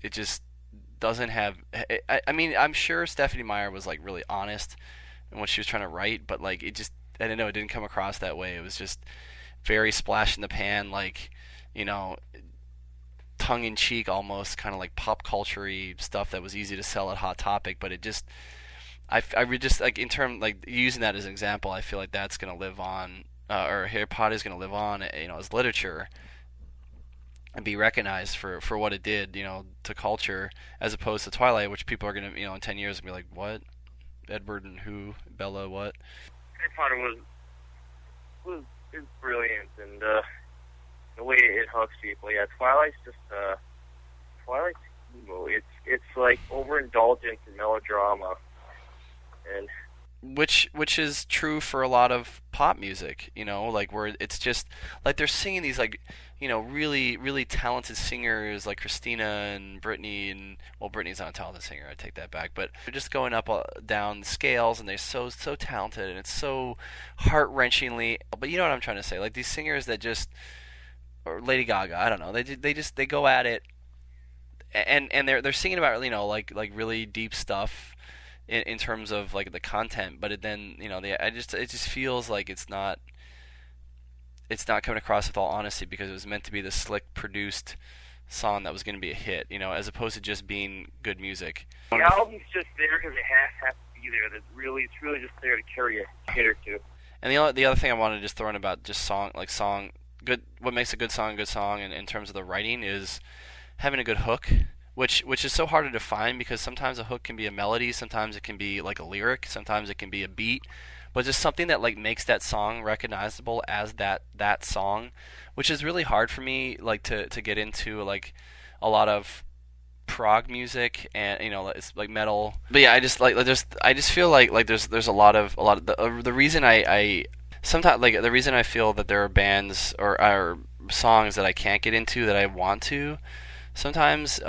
doesn't have. I mean, I'm sure Stephanie Meyer was like really honest in what she was trying to write, but like it just, I don't know, it didn't come across that way. It was just very splash in the pan, like tongue in cheek, almost kind of like pop culture-y stuff that was easy to sell at Hot Topic. But it just, I would just like in term like using that as an example, I feel like that's gonna live on, or Harry Potter is gonna live on, as literature, and be recognized for what it did, to culture, as opposed to Twilight, which people are gonna, in 10 years, be like, what? Edward and who? Bella, what? Harry Potter was brilliant, and the way it hooks people. Yeah, Twilight's emo. It's like overindulgence in melodrama, and which is true for a lot of pop music, like where it's just like they're singing these like really really talented singers like Christina and Britney, and well, Britney's not a talented singer, I take that back, but they're just going up down the scales, and they're so talented, and it's so heart-wrenchingly, but you know what I'm trying to say, like these singers that just, or Lady Gaga, I don't know, they go at it, and they're singing about like really deep stuff in terms of like the content, but then it just feels like it's not coming across with all honesty, because it was meant to be the slick produced song that was going to be a hit, as opposed to just being good music. The album's just there because it has to be there. It's really just there to carry a hit or two. And the other thing I wanted to just throw in about just song good, what makes a good song, and in terms of the writing, is having a good hook. Which is so hard to define, because sometimes a hook can be a melody, sometimes it can be like a lyric, sometimes it can be a beat, but just something that like makes that song recognizable as that song, which is really hard for me like to get into like a lot of prog music, and it's like metal. But yeah, I just feel like there's a lot of the reason I sometimes, like the reason I feel that there are bands or songs that I can't get into that I want to sometimes,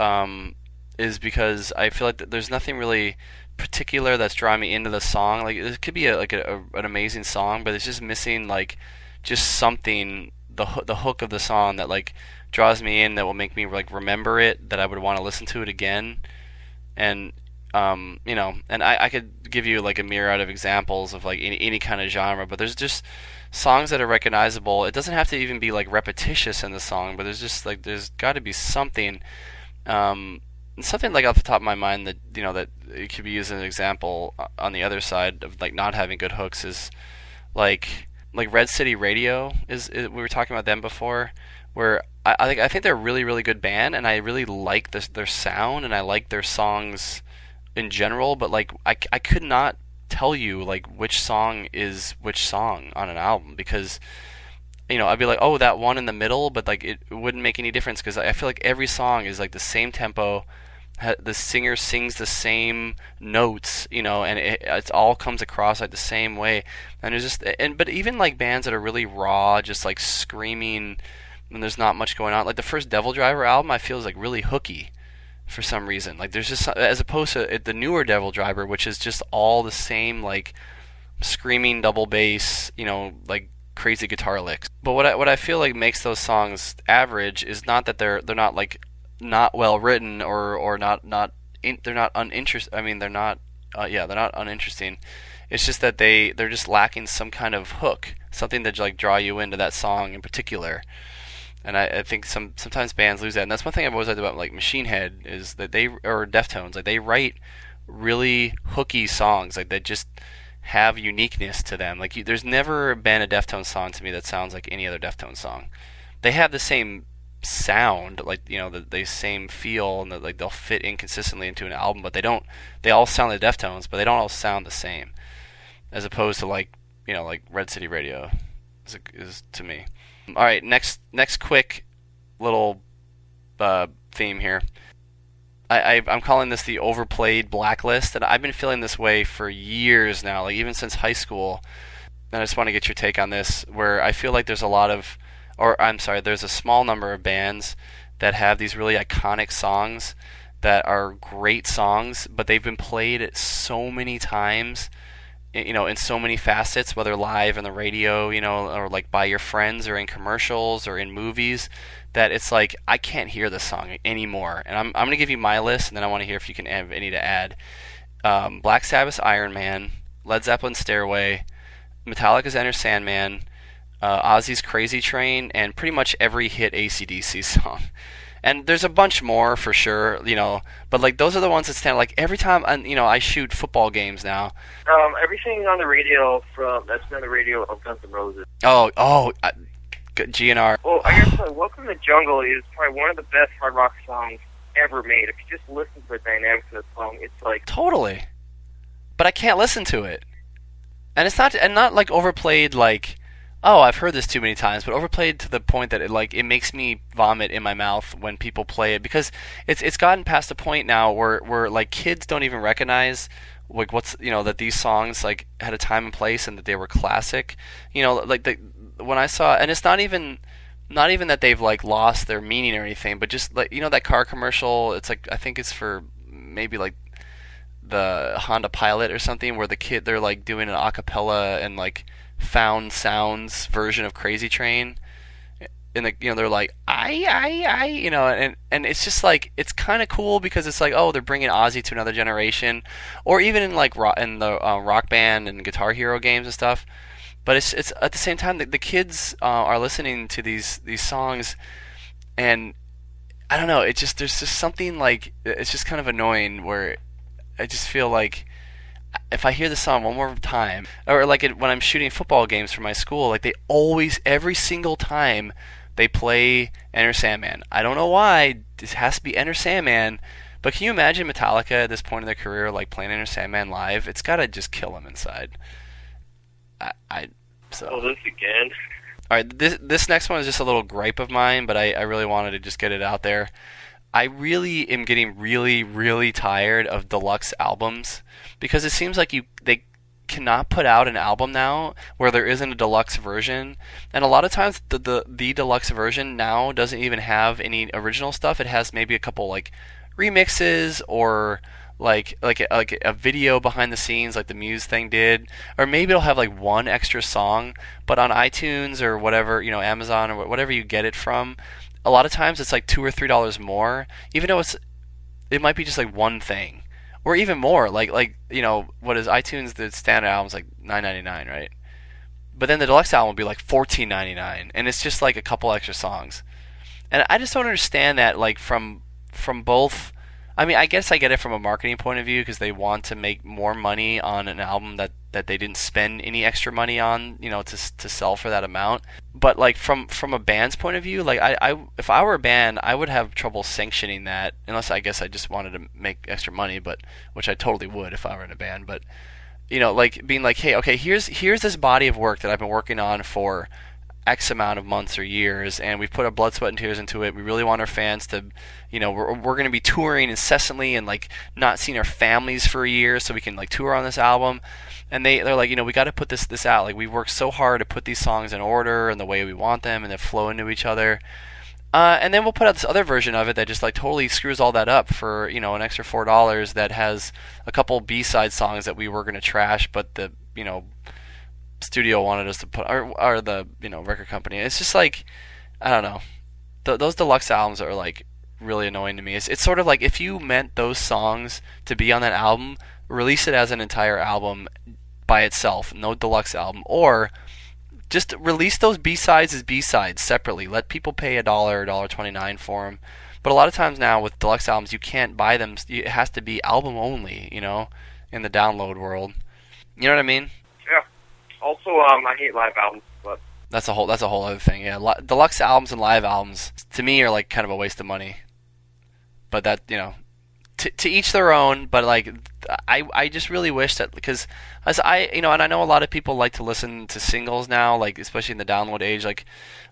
is because I feel like there's nothing really particular that's drawing me into the song. Like it could be an amazing song, but it's just missing like just something, the hook of the song that like draws me in, that will make me like remember it, that I would want to listen to it again. And and I could give you like a myriad of examples of like any kind of genre, but there's just songs that are recognizable. It doesn't have to even be like repetitious in the song, but there's got to be something, something like off the top of my mind that that it could be used as an example on the other side of like not having good hooks, is like Red City Radio we were talking about them before, where I think they're a really really good band, and I really like their sound, and I like their songs in general, but like I could not tell you like which song is which song on an album, because I'd be like, oh, that one in the middle, but like it wouldn't make any difference, because I feel like every song is like the same tempo, the singer sings the same notes, and it all comes across like the same way. And there's but even like bands that are really raw, just like screaming, and there's not much going on. Like the first Devil Driver album, I feel is like really hooky for some reason. Like there's just, as opposed to the newer Devil Driver, which is just all the same like screaming double bass, like crazy guitar licks. But what I feel like makes those songs average is not that they're not like not well written or they're not uninteresting. I mean, they're not they're not uninteresting. It's just that they're just lacking some kind of hook, something that like draw you into that song in particular. And I think sometimes bands lose that, and that's one thing I've always liked about like Machine Head is that or Deftones, like they write really hooky songs, like that just have uniqueness to them. Like there's never been a Deftones song to me that sounds like any other Deftones song. They have the same sound, like the same feel, and like they'll fit inconsistently into an album, but they all sound like Deftones, but they don't all sound the same, as opposed to like Red City Radio is to me. All right, next quick little theme here. I'm calling this the overplayed blacklist, and I've been feeling this way for years now, like even since high school. And I just want to get your take on this, where I feel like there's there's a small number of bands that have these really iconic songs that are great songs, but they've been played so many times, in so many facets, whether live on the radio, or like by your friends or in commercials or in movies, that it's like I can't hear this song anymore. And I'm going to give you my list, and then I want to hear if you can have any to add. Black Sabbath's Iron Man, Led Zeppelin's Stairway, Metallica's Enter Sandman, Ozzy's Crazy Train, and pretty much every hit AC/DC song. And there's a bunch more for sure, but like those are the ones that stand. Like every time, I shoot football games now. Everything on the radio that's been on the radio of Guns N' Roses. GNR. Well, I guess Welcome to the Jungle is probably one of the best hard rock songs ever made. If you just listen to the dynamics of the song, it's like totally. But I can't listen to it, and it's not like overplayed like. Oh, I've heard this too many times, but overplayed to the point that it makes me vomit in my mouth when people play it, because it's gotten past the point now where like kids don't even recognize like what's that these songs like had a time and place and that they were classic. Like when I saw, and it's not even that they've like lost their meaning or anything, but just like that car commercial. It's like I think it's for maybe like the Honda Pilot or something, where they're like doing an acapella and like found sounds version of Crazy Train, and they're like I and it's just like it's kind of cool because it's like, oh, they're bringing Ozzy to another generation, or even in like Rock Band and Guitar Hero games and stuff. But it's at the same time that the kids are listening to these songs, and I don't know, there's just something like, it's just kind of annoying where I just feel like if I hear the song one more time, or like when I'm shooting football games for my school, like they always, every single time they play Enter Sandman. I don't know why this has to be Enter Sandman, but can you imagine Metallica at this point in their career like playing Enter Sandman live? It's gotta just kill them inside. Oh, this again. All right, this next one is just a little gripe of mine, but I really wanted to just get it out there. I really am getting really, really tired of deluxe albums, because it seems like they cannot put out an album now where there isn't a deluxe version, and a lot of times the deluxe version now doesn't even have any original stuff. It has maybe a couple like remixes or like a video behind the scenes like the Muse thing did, or maybe it'll have like one extra song, but on iTunes or whatever, Amazon or whatever you get it from, a lot of times it's like $2 or $3 more, even though it might be just like one thing, or even more. Like what is iTunes, the standard album's like $9.99, right? But then the deluxe album will be like $14.99, and it's just like a couple extra songs. And I just don't understand that, like from both. I mean, I guess I get it from a marketing point of view, because they want to make more money on an album that they didn't spend any extra money on, to sell for that amount. But like from a band's point of view, like I if I were a band, I would have trouble sanctioning that, unless I guess I just wanted to make extra money, but which I totally would if I were in a band. But like being like, hey, okay, here's this body of work that I've been working on for X amount of months or years, and we've put our blood, sweat, and tears into it. We really want our fans to, we're going to be touring incessantly and like not seeing our families for a year so we can like tour on this album. And they're like, we got to put this out. Like, we've worked so hard to put these songs in order and the way we want them, and they flow into each other. And then we'll put out this other version of it that just like totally screws all that up for an extra $4 that has a couple B-side songs that we were going to trash, but the studio wanted us to put, or the record company. It's just like, I don't know. Those deluxe albums are like really annoying to me. It's sort of like if you meant those songs to be on that album, release it as an entire album by itself, no deluxe album, or just release those B-sides as B-sides separately. Let people pay $1 or $1.29 for them. But a lot of times now with deluxe albums, you can't buy them. It has to be album only, in the download world. You know what I mean? Yeah. Also, I hate live albums, but that's a whole other thing. Yeah, deluxe albums and live albums to me are like kind of a waste of money. But that to each their own. But like I just really wish that, because as and I know a lot of people like to listen to singles now, like especially in the download age. Like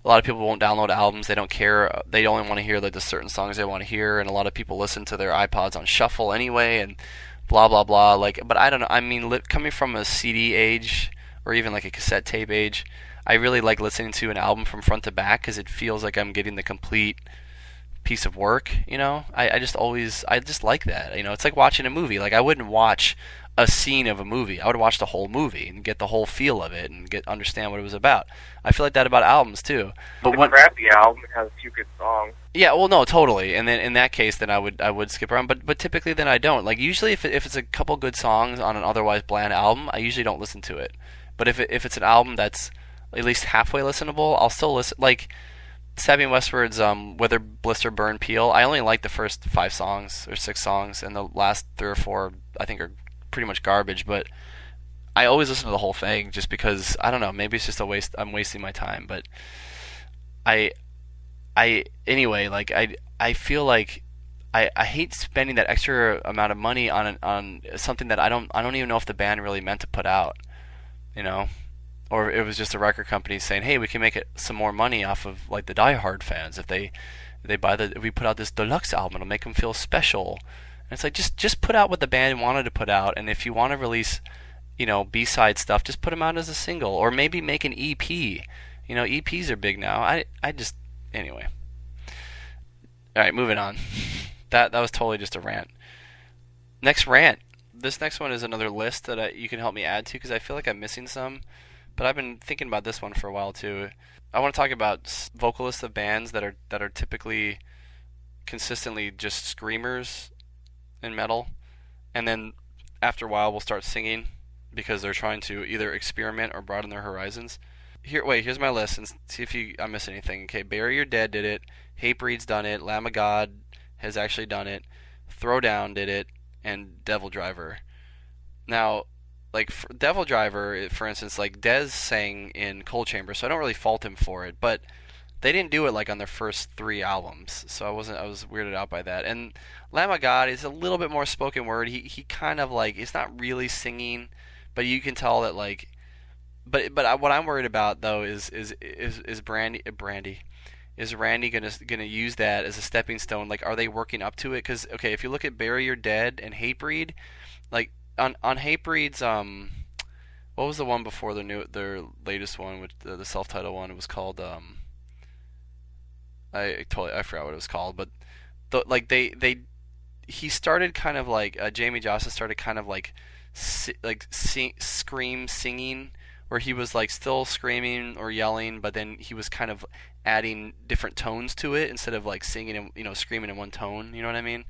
a lot of people won't download albums. They don't care. They only want to hear like the certain songs they want to hear. And a lot of people listen to their iPods on shuffle anyway, and blah blah blah. Like, but I don't know. I mean, coming from a CD age or even like a cassette tape age, I really like listening to an album from front to back because it feels like I'm getting the complete piece of work. I just like that. It's like watching a movie. Like, I wouldn't watch a scene of a movie. I would watch the whole movie and get the whole feel of it and understand what it was about. I feel like that about albums too. But when crappy album, it has a few good songs. Yeah, well, no, totally. And then in that case, then I would skip around. But typically, then I don't. Like, usually, if it's a couple good songs on an otherwise bland album, I usually don't listen to it. But if it's an album that's at least halfway listenable, I'll still listen. Like Sabian Westward's Wither, Blister, Burn, Peel. I only like the first 5 songs or 6 songs, and the last 3 or 4 I think are pretty much garbage. But I always listen to the whole thing just because, I don't know, maybe it's just a waste. I'm wasting my time. But anyway, like I feel like I hate spending that extra amount of money on something that I don't even know if the band really meant to put out. Or it was just a record company saying, "Hey, we can make some more money off of like the diehard fans if we put out this deluxe album, it'll make them feel special." And it's like just put out what the band wanted to put out, and if you want to release, B-side stuff, just put them out as a single, or maybe make an EP. EPs are big now. I just anyway. All right, moving on. That was totally just a rant. Next rant. This next one is another list that you can help me add to because I feel like I'm missing some. But I've been thinking about this one for a while too. I want to talk about vocalists of bands that are typically consistently just screamers in metal, and then after a while will start singing because they're trying to either experiment or broaden their horizons. Here's my list and see if I miss anything. Okay, Bury Your Dead did it. Hatebreed's done it. Lamb of God has actually done it. Throwdown did it, and Devil Driver. Now, like Devil Driver, for instance, like Dez sang in Cold Chamber, so I don't really fault him for it. But they didn't do it like on their first 3 albums, so I was weirded out by that. And Lamb of God is a little bit more spoken word. He kind of like, it's not really singing, but you can tell that like. But what I'm worried about though is Randy gonna use that as a stepping stone? Like, are they working up to it? Because okay, if you look at Bury Your Dead and Hatebreed, like on Hatebreed's what was the one before their latest one, which the self-titled one? It was called I forgot what it was called, but he started kind of like Jamie Johnson started kind of like scream singing, where he was like still screaming or yelling, but then he was kind of adding different tones to it instead of like singing and screaming in one tone. You know what I mean?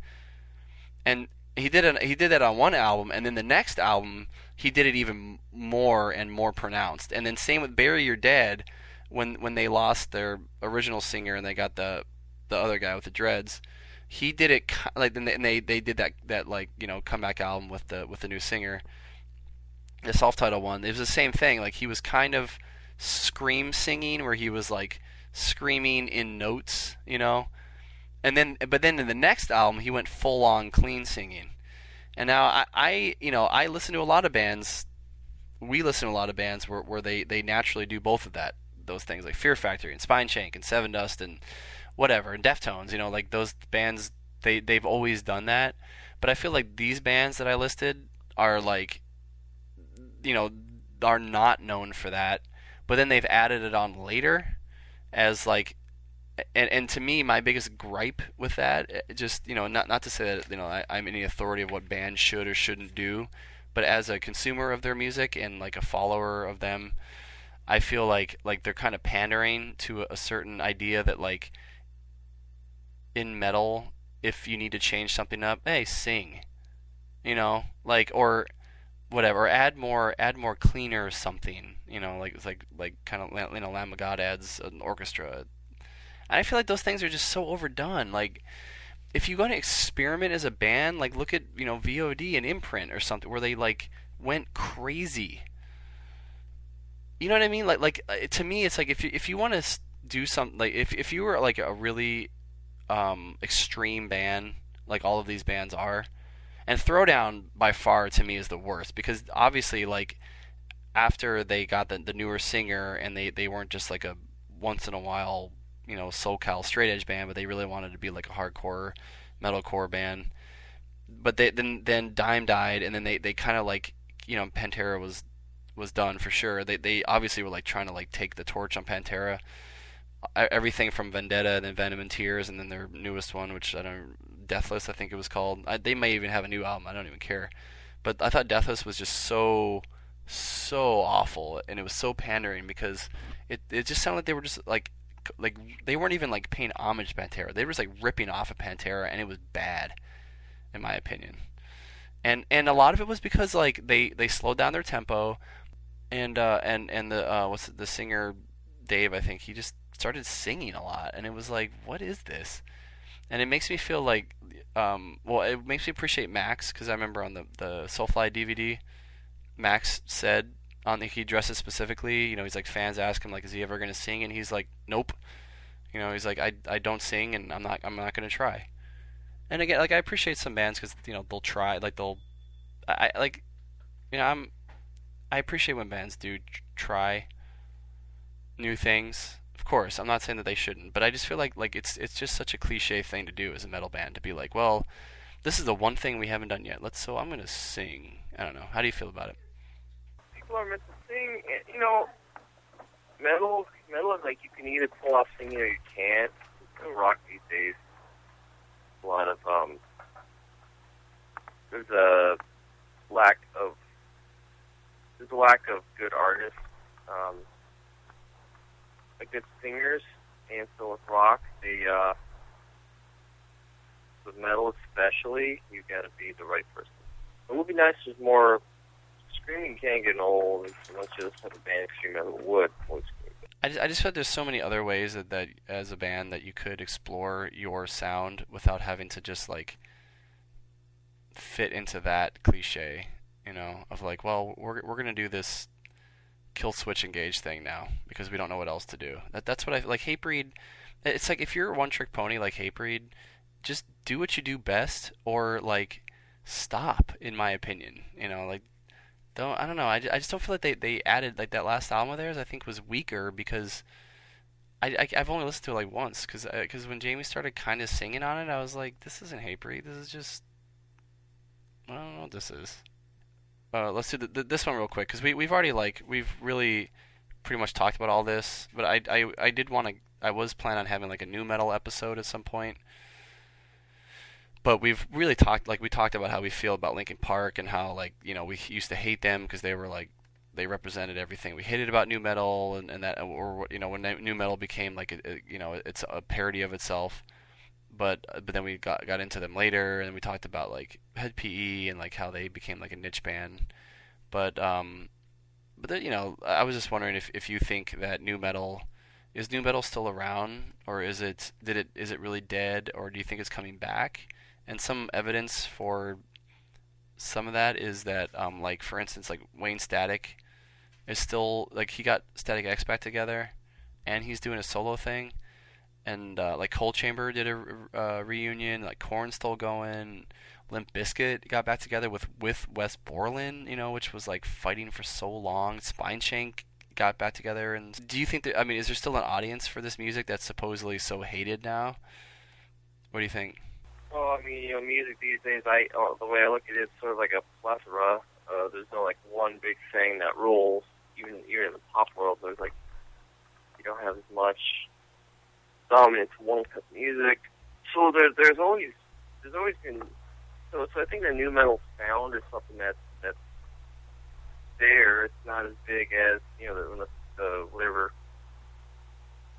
And he did that on one album, and then the next album he did it even more and more pronounced. And then same with Bury Your Dead, when they lost their original singer and they got the other guy with the dreads, he did it like, and they did that like comeback album with the new singer. The self-titled one, it was the same thing. Like, he was kind of scream singing, where he was like screaming in notes, but then in the next album he went full on clean singing. And now I listen to a lot of bands. We listen to a lot of bands where they naturally do both of that. those things like Fear Factory and Spineshank and Seven Dust and whatever, and Deftones, like those bands, they've always done that. But I feel like these bands that I listed are like, are not known for that, but then they've added it on later as like, and to me, my biggest gripe with that, just not to say that I'm any authority of what bands should or shouldn't do, but as a consumer of their music and like a follower of them, I feel like they're kind of pandering to a certain idea that like in metal, if you need to change something up, hey, sing, like, or whatever, or add more cleaner something, like kind of Lamb of God adds an orchestra. And I feel like those things are just so overdone. Like, if you're going to experiment as a band, like look at VOD and Imprint or something where they like went crazy. You know what I mean? Like to me, it's like if you want to do something, like if you were like a really extreme band, like all of these bands are, and Throwdown by far to me is the worst, because obviously like after they got the newer singer and they weren't just like a once in a while SoCal straight edge band, but they really wanted to be like a hardcore metalcore band. But then Dime died, and then they kind of like Pantera was done for sure. They obviously were like trying to like take the torch on Pantera. Everything from Vendetta and then Venom and Tears, and then their newest one, which Deathless I think it was called. They may even have a new album. I don't even care. But I thought Deathless was just so awful, and it was so pandering, because it just sounded like they were just like they weren't even like paying homage to Pantera. They were just like ripping off of Pantera, and it was bad, in my opinion. And a lot of it was because like they slowed down their tempo, and the singer Dave, I think he just started singing a lot, and it was like, what is this? And it makes me feel like it makes me appreciate Max, because I remember on the Soulfly DVD, Max said he addressed it specifically. He's like, fans ask him like, is he ever going to sing? And he's like, nope. He's like, I don't sing, and I'm not going to try. And again, like, I appreciate some bands because they'll try, like I appreciate when bands do try new things. Of course, I'm not saying that they shouldn't, but I just feel like it's just such a cliche thing to do as a metal band, to be like, well, this is the one thing we haven't done yet. So I'm going to sing. I don't know. How do you feel about it? People are meant to sing. Metal is like, you can either pull off singing or you can't. In rock these days, a lot of there's a lack of good artists, like good singers, and so with rock, with metal especially, you got to be the right person. It would be nice if there's more. Screaming can't get old as much as a band extreme metal would. I just feel like there's so many other ways that as a band that you could explore your sound without having to just like fit into that cliche, of like, well, we're gonna do this kill switch engage thing now because we don't know what else to do. That's what I like. Hatebreed, it's like, if you're a one trick pony like Hatebreed, just do what you do best, or like stop. In my opinion, like. I don't know. I just don't feel like they added, like, that last album of theirs, I think, was weaker, because I've only listened to it like once, because when Jamie started kind of singing on it, I was like, this isn't Hatebreed. This is just, I don't know what this is. Let's do this one real quick, because we've really pretty much talked about all this, but I was planning on having like a new metal episode at some point. But we've really talked about how we feel about Linkin Park, and how, like, we used to hate them because they were like, they represented everything we hated about new metal, and that, or when new metal became like it's a parody of itself. But then we got into them later, and we talked about like Head PE and like how they became like a niche band. But then, I was just wondering if you think that new metal still around, or is it really dead, or do you think it's coming back? And some evidence for some of that is that, like, for instance, like Wayne Static is still, like, he got Static X back together, and he's doing a solo thing, and like Cold Chamber did a reunion, like Korn's still going, Limp Bizkit got back together with Wes Borland, which was like fighting for so long. Spineshank got back together. And do you think that, I mean, is there still an audience for this music that's supposedly so hated now? What do you think? Well, I mean, music these days, the way I look at it, it's sort of like a plethora. There's no like one big thing that rules. Even in the pop world, there's like, you don't have as much dominance in one type of music. So there's always been. So I think the new metal sound is something that's there. It's not as big as the whatever.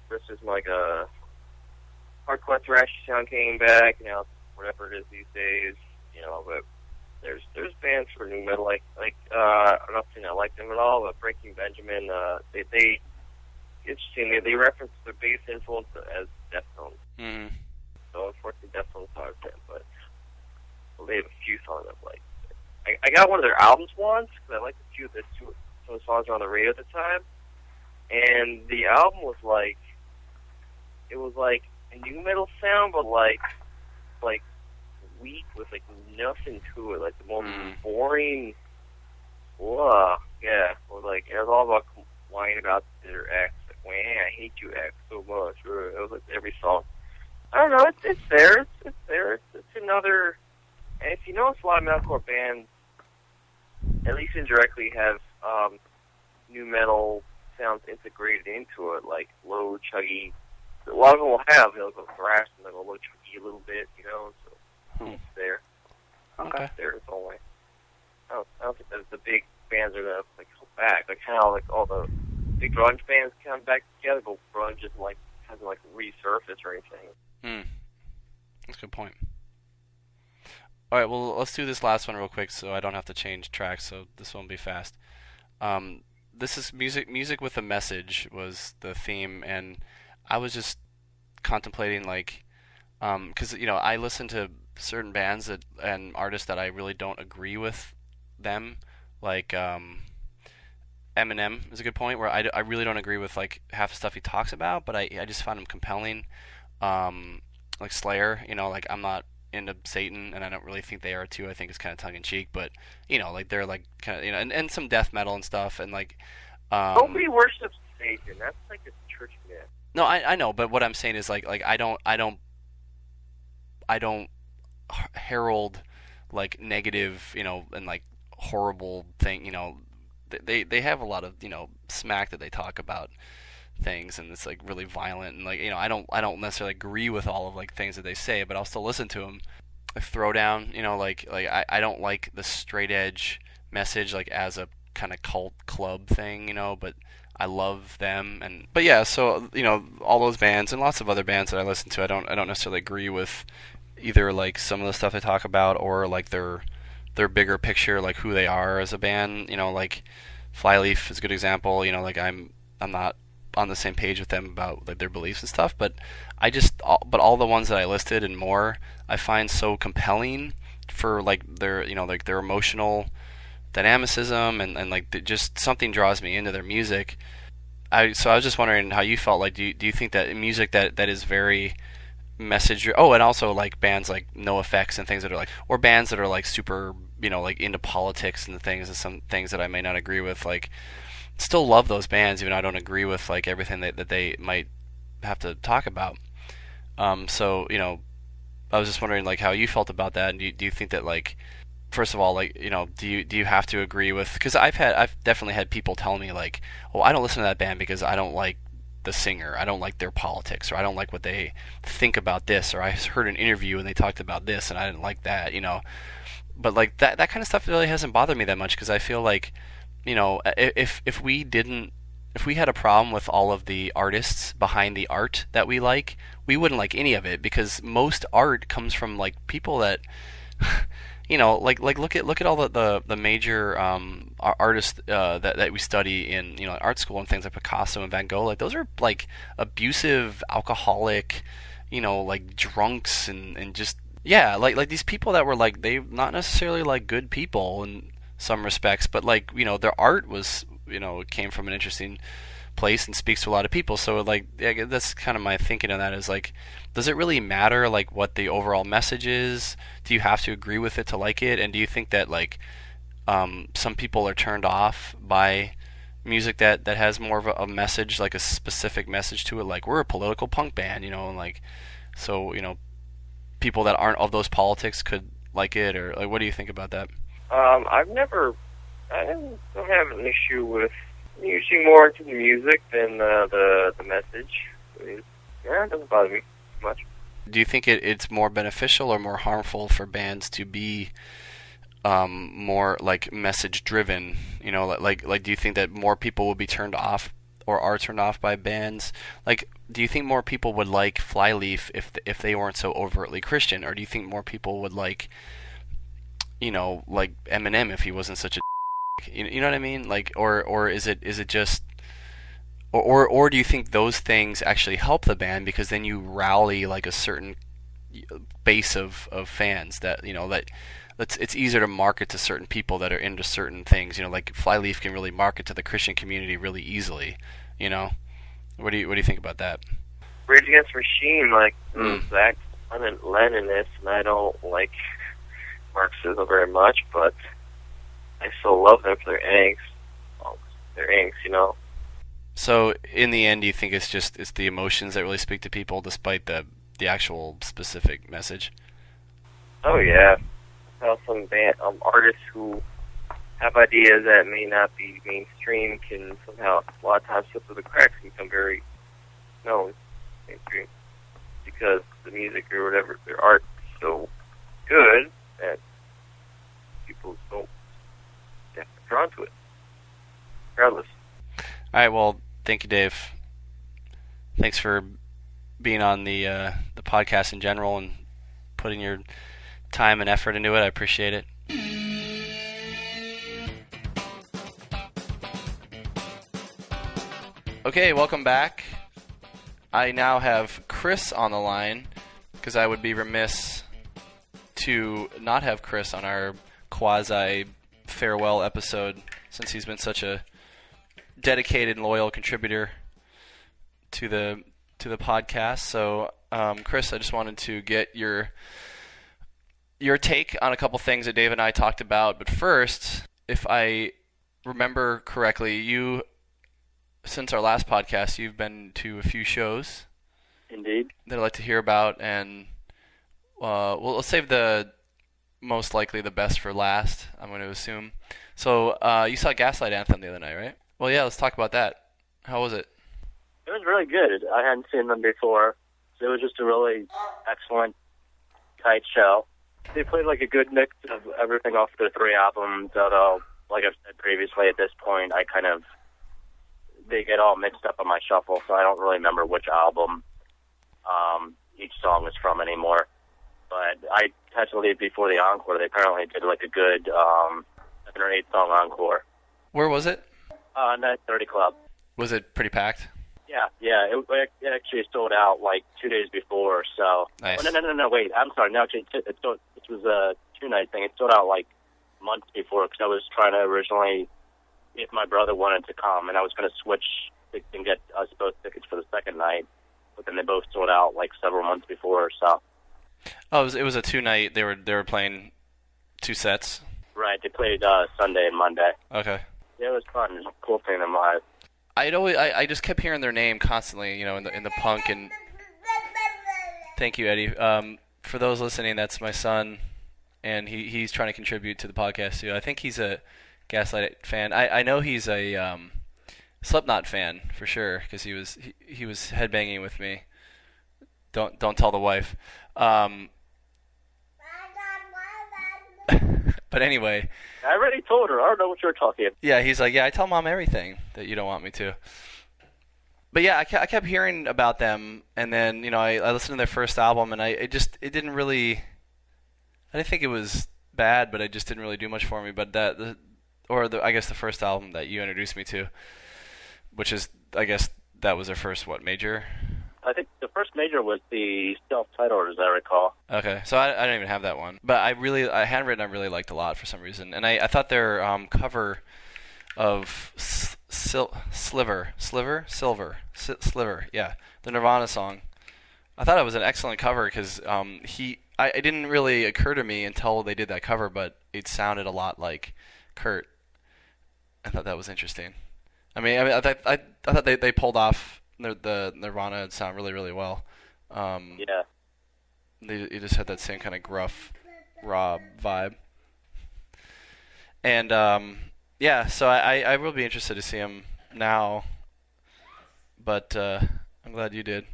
This is like a hardcore thrash sound came back. Whatever it is these days. But there's bands for new metal like I'm not saying I like them at all, but Breaking Benjamin, they interestingly they reference their biggest influence as Deftones. Mm-hmm. So unfortunately, Deftones not a fan, but they have a few songs I've liked. I got one of their albums once because I liked a few of some of the songs on the radio at the time, and the album was like a new metal sound, but like weak with like nothing to it, like the most boring. Yeah, or like it was all about whining about their ex. Like, man, I hate you, ex, so much. Or it was like every song. I don't know. It's there. It's there. It's another. And if you notice, a lot of metalcore bands, at least indirectly, have new metal sounds integrated into it, like low, chuggy. A lot of them will have, go thrash and then a low, chuggy a little bit, So it's there. Okay. It's there its own way. I don't think that the big bands are gonna come back. Like how all the big grunge bands come back together, but grunge hasn't resurfaced or anything. That's a good point. All right, well, let's do this last one real quick so I don't have to change tracks, so this won't be fast. This is music with a message was the theme, and I was just contemplating, because, I listen to certain bands and artists that I really don't agree with them, like Eminem is a good point, where I really don't agree with, half the stuff he talks about, but I just find him compelling. Like Slayer, I'm not into Satan, and I don't really think they are too. I think it's kind of tongue-in-cheek, but, they're, kind of, and some death metal and stuff, and, nobody worships Satan. That's like a church myth. No, I know, but what I'm saying is, I don't herald, negative, and, horrible thing, they have a lot of, smack that they talk about things, and it's really violent, and I don't necessarily agree with all of things that they say, but I'll still listen to them. Throwdown, I don't like the straight edge message as a kind of cult club thing, but I love them. But yeah, so all those bands and lots of other bands that I listen to, I don't necessarily agree with either some of the stuff they talk about or their bigger picture, who they are as a band. Flyleaf is a good example. I'm not on the same page with them about their beliefs and stuff, but all the ones that I listed and more, I find so compelling for their their emotional dynamicism and just something draws me into their music. So I was just wondering how you felt. Do you think that music that is very message? Oh, and also bands like NoFX and things that are or bands that are super into politics and things, and some things that I may not agree with. Still love those bands, even though I don't agree with everything that they might have to talk about. So I was just wondering how you felt about that, and do you think that first of all, do you have to agree with? Because I've definitely had people tell me oh, I don't listen to that band because I don't like the singer, I don't like their politics, or I don't like what they think about this, or I heard an interview and they talked about this and I didn't like that, But that kind of stuff really hasn't bothered me that much, because I feel if we had a problem with all of the artists behind the art that we like, we wouldn't like any of it, because most art comes from people that look at all the major artists that we study in art school and things like Picasso and Van Gogh. Those are abusive, alcoholic, drunks and just these people that were they not necessarily good people in some respects, but their art was came from an interesting place and speaks to a lot of people. So that's kind of my thinking on that is does it really matter what the overall message is? Do you have to agree with it to like it? And do you think that some people are turned off by music that has more of a message, like a specific message to it, like we're a political punk band, and like, so people that aren't of those politics could like it, or like, what do you think about that? I don't have an issue with using more into the music than the message. I mean, yeah, it doesn't bother me much. Do you think it's more beneficial or more harmful for bands to be more like message driven? Like do you think that more people will be turned off or are turned off by bands? Like, do you think more people would like Flyleaf if they weren't so overtly Christian, or do you think more people would like like Eminem if he wasn't such a you know what I mean? Like, or is it just or do you think those things actually help the band because then you rally like a certain base of fans that it's easier to market to certain people that are into certain things. Like Flyleaf can really market to the Christian community really easily. What do you think about that? Rage Against the Machine, like Zach Leninist, and I don't like Marxism very much, but I still love them for their angst. So in the end, do you think it's the emotions that really speak to people, despite the actual specific message? Oh yeah, how some artists who have ideas that may not be mainstream can somehow a lot of times slip through the cracks and become very known mainstream because the music or whatever their art is so good that people don't get drawn to it, regardless. All right, well, thank you, Dave. Thanks for being on the podcast in general and putting your time and effort into it. I appreciate it. Okay, welcome back. I now have Chris on the line because I would be remiss to not have Chris on our quasi-farewell episode since he's been such a dedicated and loyal contributor to the podcast. So, Chris, I just wanted to get your take on a couple things that Dave and I talked about. But first, if I remember correctly, since our last podcast, you've been to a few shows. Indeed. That I'd like to hear about, and let's save the most likely the best for last, I'm going to assume. So, you saw Gaslight Anthem the other night, right? Well, yeah, let's talk about that. How was it? It was really good. I hadn't seen them before, so it was just a really excellent, tight show. They played like a good mix of everything off their 3 albums, although, like I've said previously, at this point, they get all mixed up on my shuffle, so I don't really remember which album each song was from anymore. But I had to leave before the encore. They apparently did like a good 7 or 8 song encore. Where was it? Night 30 Club. Was it pretty packed? Yeah. It actually sold out like 2 days before, so... Nice. Oh, no, wait, I'm sorry. No, actually, it was a 2-night thing. It sold out like months before, because I was trying to originally, if my brother wanted to come, and I was going to switch and get us both tickets for the second night, but then they both sold out like several months before, so... Oh, it was a 2-night. They were playing 2 sets? Right, they played Sunday and Monday. Okay. Yeah, it was fun. It was cool seeing them live. I just kept hearing their name constantly, in the punk, and thank you, Eddie. For those listening, that's my son, and he's trying to contribute to the podcast too. I think he's a Gaslight fan. I know he's a Slipknot fan for sure because he was headbanging with me. Don't tell the wife. But anyway, I already told her. I don't know what you're talking about. Yeah, he's like, yeah, I tell Mom everything that you don't want me to. But yeah, I kept hearing about them, and then I listened to their first album, and it didn't really. I didn't think it was bad, but it just didn't really do much for me. But I guess the first album that you introduced me to, which is, I guess that was their first major. I think the first major was the self-titled, as I recall. Okay, so I don't even have that one. But Handwritten I really liked a lot for some reason. And I thought their cover of Sliver, yeah, the Nirvana song. I thought it was an excellent cover because it didn't really occur to me until they did that cover, but it sounded a lot like Kurt. I thought that was interesting. I thought they pulled off the Nirvana sound really, really well. Yeah. They just had that same kind of gruff, raw vibe. And yeah, so I will be interested to see him now. But I'm glad you did.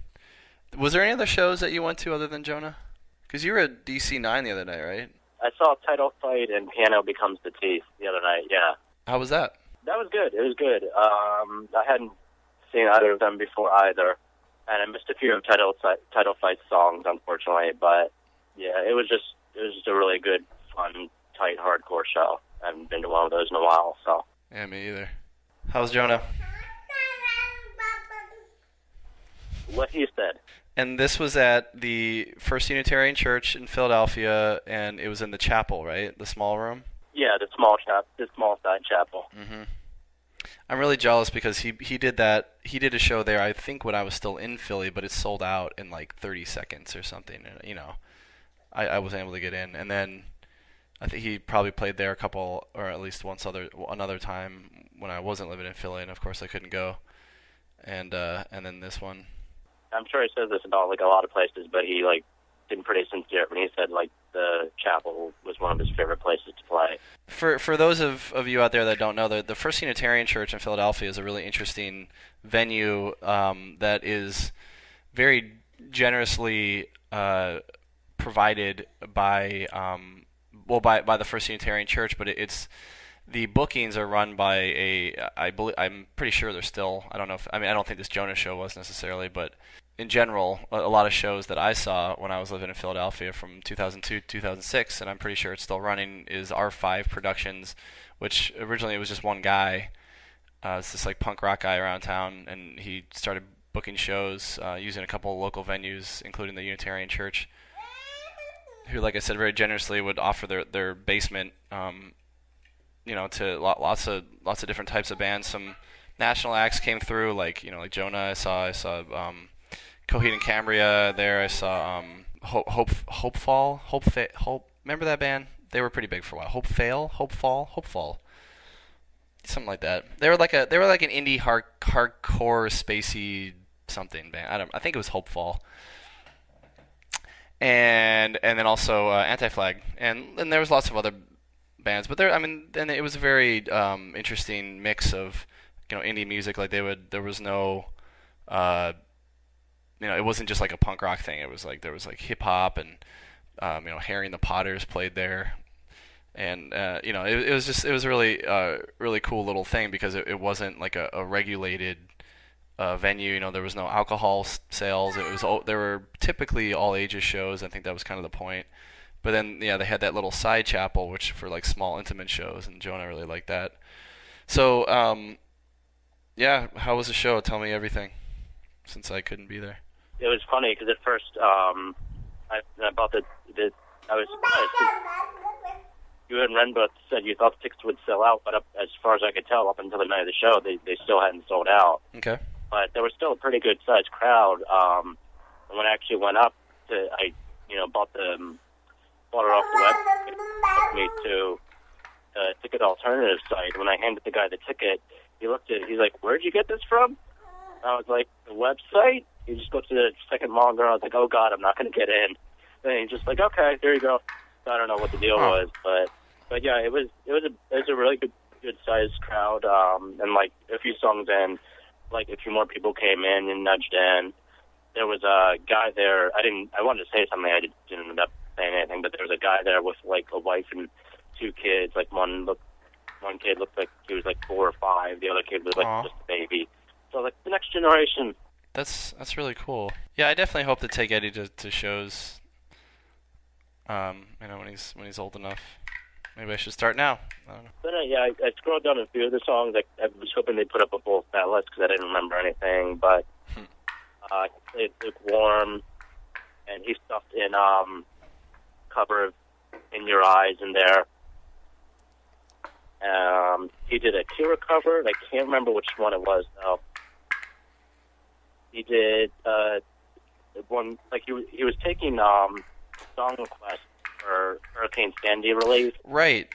Was there any other shows that you went to other than Jonah? Because you were at DC9 the other night, right? I saw Title Fight and Piano Becomes the Teeth the other night, yeah. How was that? That was good. It was good. I hadn't seen either of them before either. And I missed a few of Title Fight's songs, unfortunately. But, yeah, it was just a really good, fun, tight, hardcore show. I haven't been to one of those in a while, so. Yeah, me either. How's Jonah? What he said. And this was at the First Unitarian Church in Philadelphia, and it was in the chapel, right? The small room? Yeah, the small side chapel. Mm-hmm. I'm really jealous because he did that. He did a show there, I think, when I was still in Philly, but it sold out in like 30 seconds or something. You know, I wasn't able to get in, and then I think he probably played there a couple, or at least another time when I wasn't living in Philly, and of course I couldn't go. And then this one. I'm sure he says this about like a lot of places, but he like been pretty sincere when he said like the chapel was one of his favorite places to play. For those of you out there that don't know, the First Unitarian Church in Philadelphia is a really interesting venue that is very generously provided by the First Unitarian Church, but it's the bookings are run by I'm pretty sure they're still. I don't know I don't think this Jonah show was necessarily, but in general, a lot of shows that I saw when I was living in Philadelphia from 2002 to 2006, and I'm pretty sure it's still running, is R5 Productions, which originally was just one guy. It's this like punk rock guy around town, and he started booking shows using a couple of local venues, including the Unitarian Church, who, like I said, very generously would offer their basement, to lots of different types of bands. Some national acts came through, like Jonah. I saw Coheed and Cambria there. I saw Hopefall. Remember that band? They were pretty big for a while. Hopefall. Something like that. They were like an indie hardcore spacey something band. I think it was Hopefall. And then also Anti-Flag, and there was lots of other bands, but and it was a very interesting mix of indie music. Like there was no it wasn't just like a punk rock thing. It was like there was like hip hop and Harry and the Potters played there, and it was a really cool little thing because it wasn't like a regulated venue. There was no alcohol sales. There were typically all ages shows. I think that was kind of the point. But then they had that little side chapel, which for like small intimate shows, and Jonah really liked that. So how was the show? Tell me everything, since I couldn't be there. It was funny because at first I bought I was surprised. You and Ren both said you thought tickets would sell out, but as far as I could tell, up until the night of the show, they still hadn't sold out. Okay. But there was still a pretty good sized crowd. And when I actually went up I bought it off the web. It took me to a ticket alternative site. When I handed the guy the ticket, he looked at it. He's like, "Where'd you get this from?" I was like, "The website." He just looked at it a second longer. I was like, "Oh God, I'm not going to get in." Then he's just like, "Okay, there you go." So I don't know what the deal was, but yeah, it was a really good sized crowd. And like a few songs in, like a few more people came in and nudged in. There was a guy there. I wanted to say something. I didn't end up saying anything, but there was a guy there with like a wife and two kids. Like one kid looked like he was like 4 or 5. The other kid was like just a baby. So like the next generation. That's really cool. Yeah, I definitely hope to take Eddie to shows. When he's old enough. Maybe I should start now. I don't know. But I scrolled down a few of the songs. I was hoping they'd put up a full set list because I didn't remember anything. But I played Lukewarm, and he stuffed in cover of In Your Eyes in there. He did a Kira cover. I can't remember which one it was though. He did one like he was taking song requests for Hurricane Sandy relief. Right.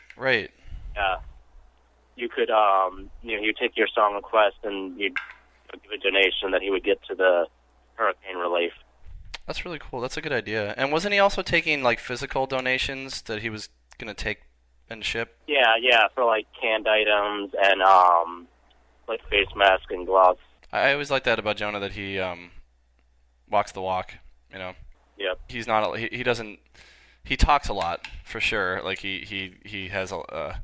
Yeah. you could, you take your song request and you'd give a donation that he would get to the hurricane relief. That's really cool. That's a good idea. And wasn't he also taking like physical donations that he was gonna take and ship? Yeah, for like canned items and like face mask and gloves. I always like that about Jonah, that he walks the walk. You know. Yep. He's not. He doesn't. He talks a lot for sure. Like he has a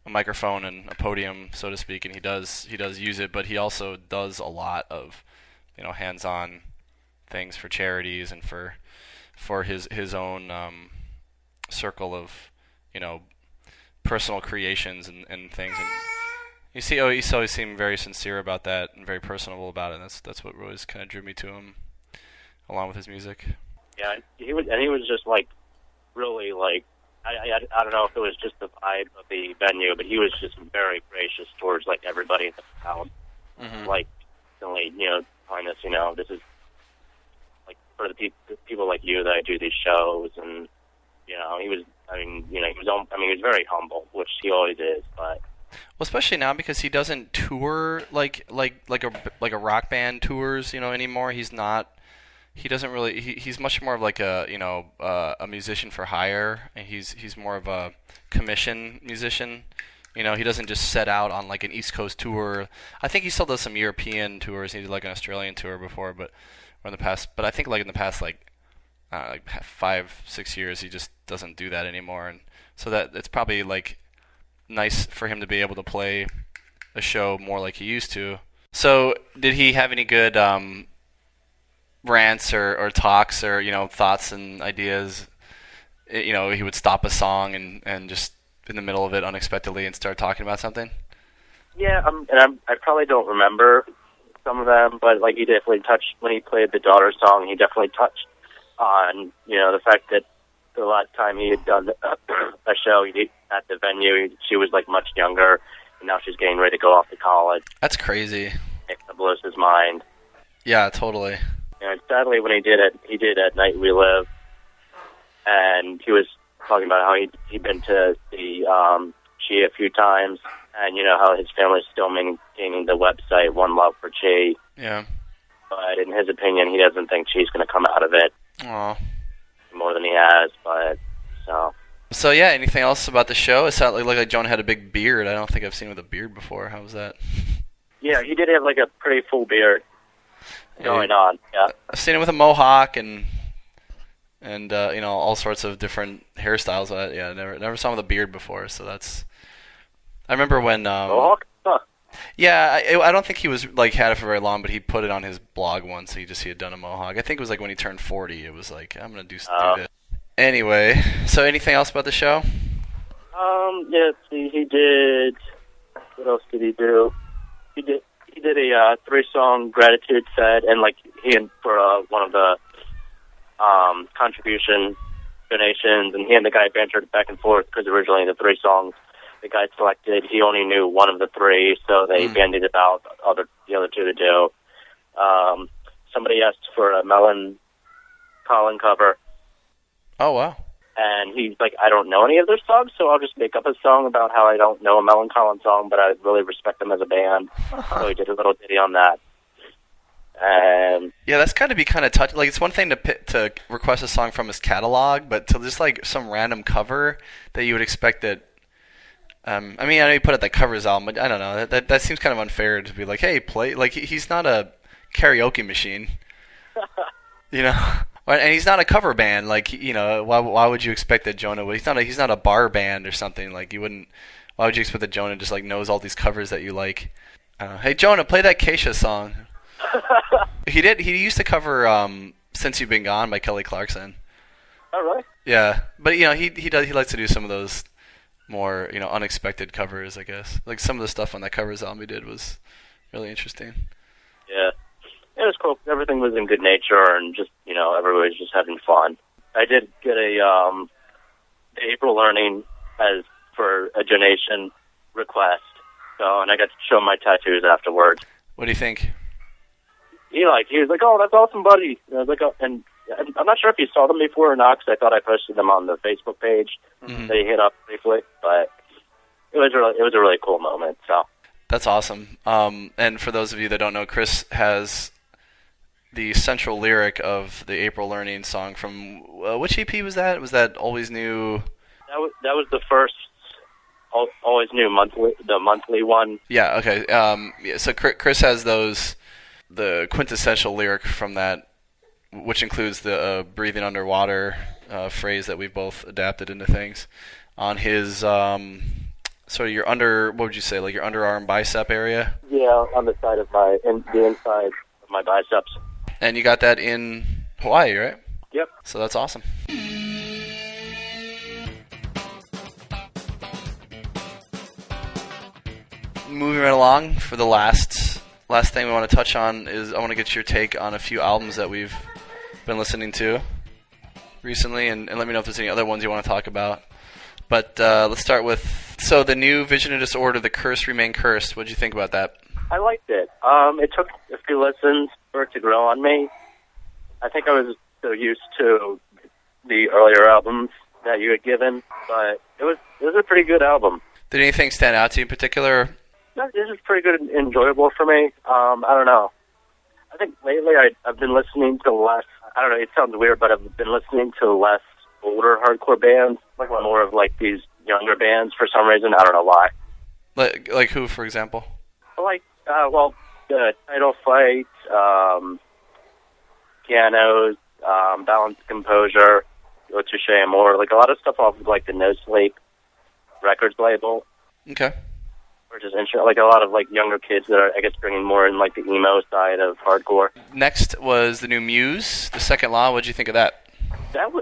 microphone and a podium, so to speak, and he does use it. But he also does a lot of, hands-on things for charities and for his own circle of, personal creations and things. And he's always seemed very sincere about that and very personable about it. And that's what always kind of drew me to him, along with his music. Yeah, he was just like really like I don't know if it was just the vibe of the venue, but he was just very gracious towards like everybody in the town. Mm-hmm. Like, telling us, this is like for the people like you that I do these shows, and he was very humble, which he always is, but. Well, especially now because he doesn't tour like a rock band tours, anymore. He's not. He doesn't really. He's much more of like a musician for hire, and he's more of a commission musician. He doesn't just set out on like an East Coast tour. I think he still does some European tours. He did like an Australian tour before, but in the past. But I think like in the past like 5-6 years, he just doesn't do that anymore, and so that it's probably like nice for him to be able to play a show more like he used to. So, did he have any good rants or talks or thoughts and ideas? He would stop a song and just in the middle of it unexpectedly and start talking about something. Yeah, I probably don't remember some of them, but like he definitely touched when he played the Daughter song. He definitely touched on the fact that the last time he had done a show at the venue, she was like much younger, and now she's getting ready to go off to college. That's crazy. It blows his mind. Yeah, totally. And sadly, when he did At Night We Live, and he was talking about how he'd been to see Chi a few times, and how his family's still maintaining the website One Love for Chi. Yeah. But in his opinion, he doesn't think Chi's going to come out of it. Aw. More than he has, but So yeah, anything else about the show? It sounded like Jonah had a big beard. I don't think I've seen him with a beard before. How was that? Yeah, he did have like a pretty full beard going on. Yeah, I've seen him with a mohawk and all sorts of different hairstyles. I never saw him with a beard before. So that's. I remember when. mohawk? Huh. Yeah, I don't think he was had it for very long, but he put it on his blog once. He had done a mohawk. I think it was like when he turned 40. It was like, I'm gonna do this. Anyway, so anything else about the show? Yeah. See, he did. What else did he do? He did a 3-song gratitude set, and for one of the contribution donations, and he and the guy bantered back and forth because originally the 3 songs the guy selected, he only knew one of the 3, so they bandied about the other 2 to do. Somebody asked for a Melon Colin cover. Oh, wow. And he's like, I don't know any of their songs, so I'll just make up a song about how I don't know a Melon Colin song, but I really respect them as a band. So he did a little ditty on that. Yeah, that's got to be kind of touch. Like, it's one thing to request a song from his catalog, but to just some random cover that you would expect that. I know you put it that covers album, but I don't know. That seems kind of unfair to be like, hey, play. Like, he's not a karaoke machine, And he's not a cover band. Like, why would you expect that Jonah would? He's not a bar band or something. Like, you wouldn't. Why would you expect that Jonah just knows all these covers that you like? Hey, Jonah, play that Keisha song. He did. He used to cover "Since You've Been Gone" by Kelly Clarkson. Oh, really? Yeah, but he likes to do some of those more unexpected covers, I guess. Like some of the stuff on that covers album he did was really interesting. Yeah. It was cool. Everything was in good nature, and just everybody was just having fun. I did get the April learning as for a donation request, and I got to show my tattoos afterwards. What do you think? He was like, oh, that's awesome, buddy. And I was like, oh, and I'm not sure if you saw them before or not, because I thought I posted them on the Facebook page. Mm-hmm. They hit up briefly, but it was a really cool moment. So That's awesome. And for those of you that don't know, Chris has the central lyric of the April Learning song from which EP was that? Was that Always New? that was the first Always New the monthly one. Yeah. Okay. Yeah, so Chris has the quintessential lyric from that, which includes the breathing underwater phrase that we've both adapted into things on his sort of what would you say, like your underarm bicep area? Yeah, on the side of the inside of my biceps. And you got that in Hawaii, right? Yep. So that's awesome. Moving right along, for the last thing we want to touch on is I want to get your take on a few albums that we've been listening to recently, and let me know if there's any other ones you want to talk about. But let's start with, so the new Vision and Disorder, The Curse Remain Cursed. What did you think about that? I liked it. It took a few listens for it to grow on me. I think I was so used to the earlier albums that you had given, but it was a pretty good album. Did anything stand out to you in particular? No, this is pretty good and enjoyable for me. I don't know. I think lately I've been listening to less, I don't know, it sounds weird, but I've been listening to less older hardcore bands, like more of like these younger bands for some reason. I don't know why. Like who, for example? Like, the Title Fight, Pianos, Balanced Composure, Cliche and more. Like a lot of stuff off of like the No Sleep Records label. Okay. Or just like a lot of like younger kids that are, I guess, bringing more in like the emo side of hardcore. Next was the new Muse, The Second Law. What did you think of that? That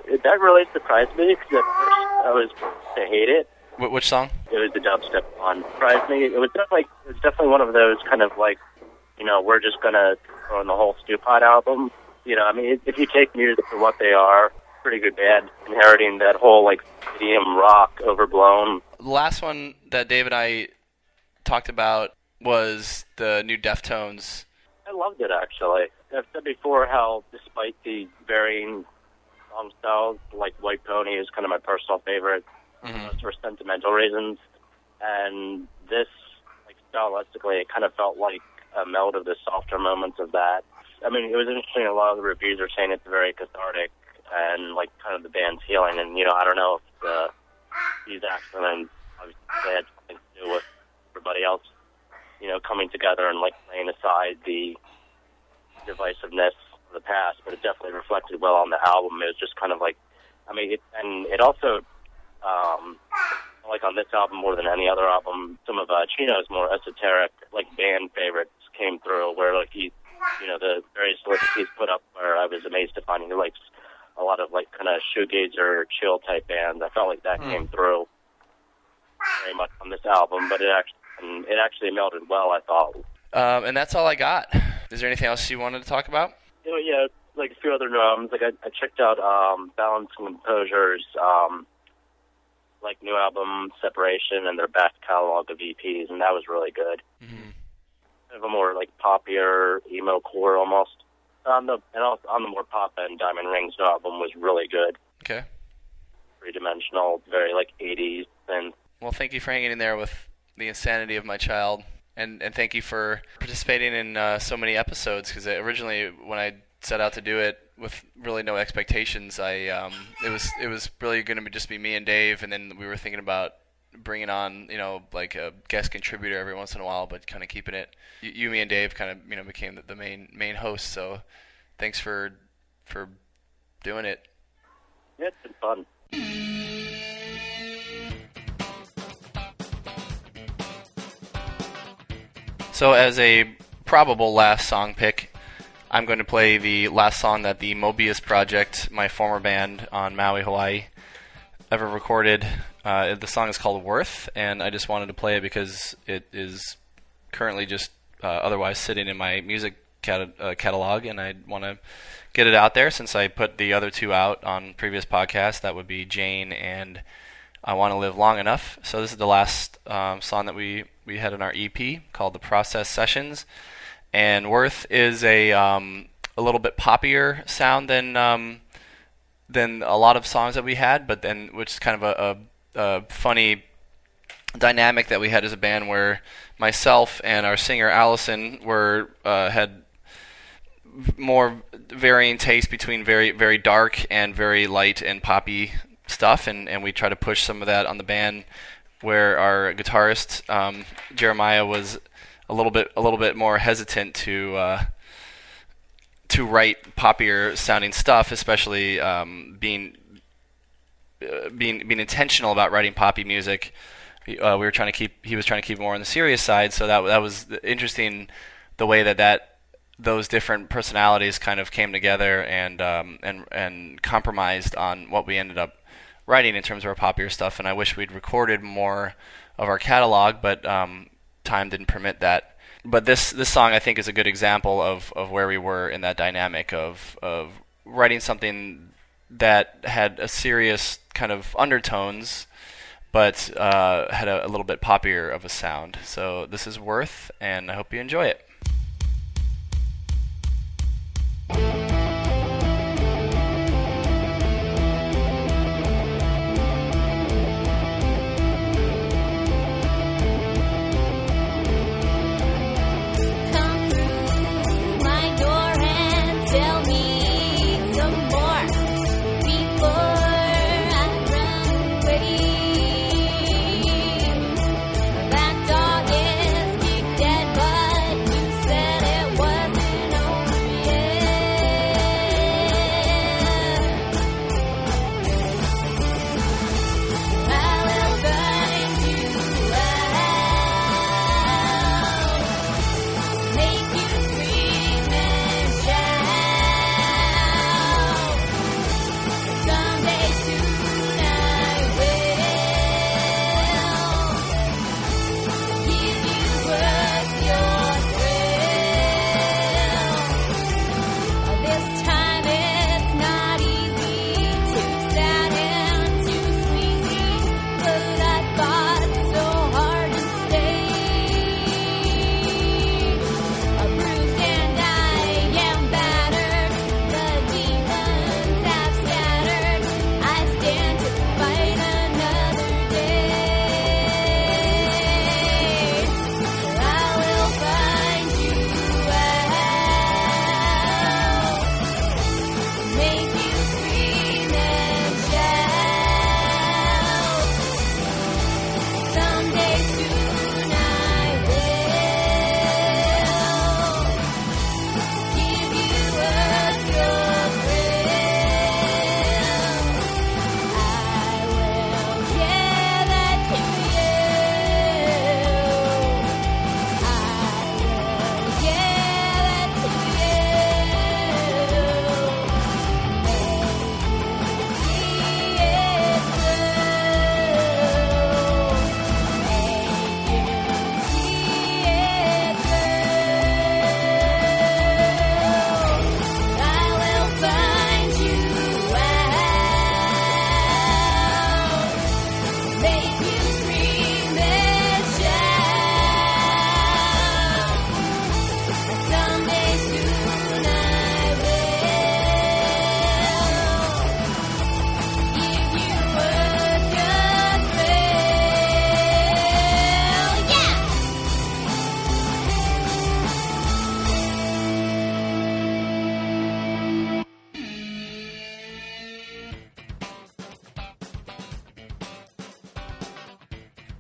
really surprised me because at first I was to hate it. Which song? It was the dubstep one. Surprised me. It was definitely one of those kind of like, you know, we're just gonna throw in the whole stew pot album. You know, I mean, if you take Muse for what they are, pretty good band, inheriting that whole like stadium rock overblown. The last one that Dave and I talked about was the new Deftones. I loved it, actually. I've said before how, despite the varying song styles, like White Pony is kind of my personal favorite, for sentimental reasons. And this, like stylistically, it kind of felt like a meld of the softer moments of that. I mean, it was interesting. A lot of the reviews are saying it's very cathartic and like kind of the band's healing. And you know, I don't know if these accidents obviously had something to do with everybody else, you know, coming together and like laying aside the divisiveness of the past, but it definitely reflected well on the album. It was just kind of like, I mean, it also, like on this album more than any other album, some of Chino's more esoteric, like band favorites came through, where like he, you know, the various lists he's put up, where I was amazed to find he likes a lot of like kind of shoegazer, chill type bands. I felt like that came through very much on this album, but it actually melded well, I thought. And that's all I got. Is there anything else you wanted to talk about? You know, yeah, like a few other albums. Like I checked out Balance and Composure's like new album Separation and their back catalog of EPs, and that was really good. Kind of a more like poppier emo core almost. On the more pop end, Diamond Ring's new album was really good. Okay. Three-dimensional, very like 80s and. Well, thank you for hanging in there with the insanity of my child, and thank you for participating in so many episodes, because originally when I set out to do it with really no expectations, it was really going to just be me and Dave, and then we were thinking about bringing on, you know, like a guest contributor every once in a while, but kind of keeping it, you, me, and Dave kind of, you know, became the main host, so thanks for doing it. Yeah, it's been fun. So as a probable last song pick, I'm going to play the last song that the Mobius Project, my former band on Maui, Hawaii, ever recorded. The song is called Worth, and I just wanted to play it because it is currently just otherwise sitting in my music catalog, and I want to get it out there since I put the other two out on previous podcasts. That would be Jane and I Want to Live Long Enough. So this is the last song that we had in our EP called The Process Sessions. And Worth is a little bit poppier sound than a lot of songs that we had, but then which is kind of a funny dynamic that we had as a band where myself and our singer Allison were had more varying taste between very very dark and very light and poppy stuff, and we try to push some of that on the band, where our guitarist Jeremiah was a little bit more hesitant to write poppier sounding stuff, especially being intentional about writing poppy music. He was trying to keep more on the serious side, so that was interesting, the way that those different personalities kind of came together and compromised on what we ended up writing in terms of our poppier stuff. And I wish we'd recorded more of our catalog, but time didn't permit that. But this song, I think, is a good example of where we were in that dynamic of writing something that had a serious kind of undertones, but had a little bit poppier of a sound. So this is Worth, and I hope you enjoy it.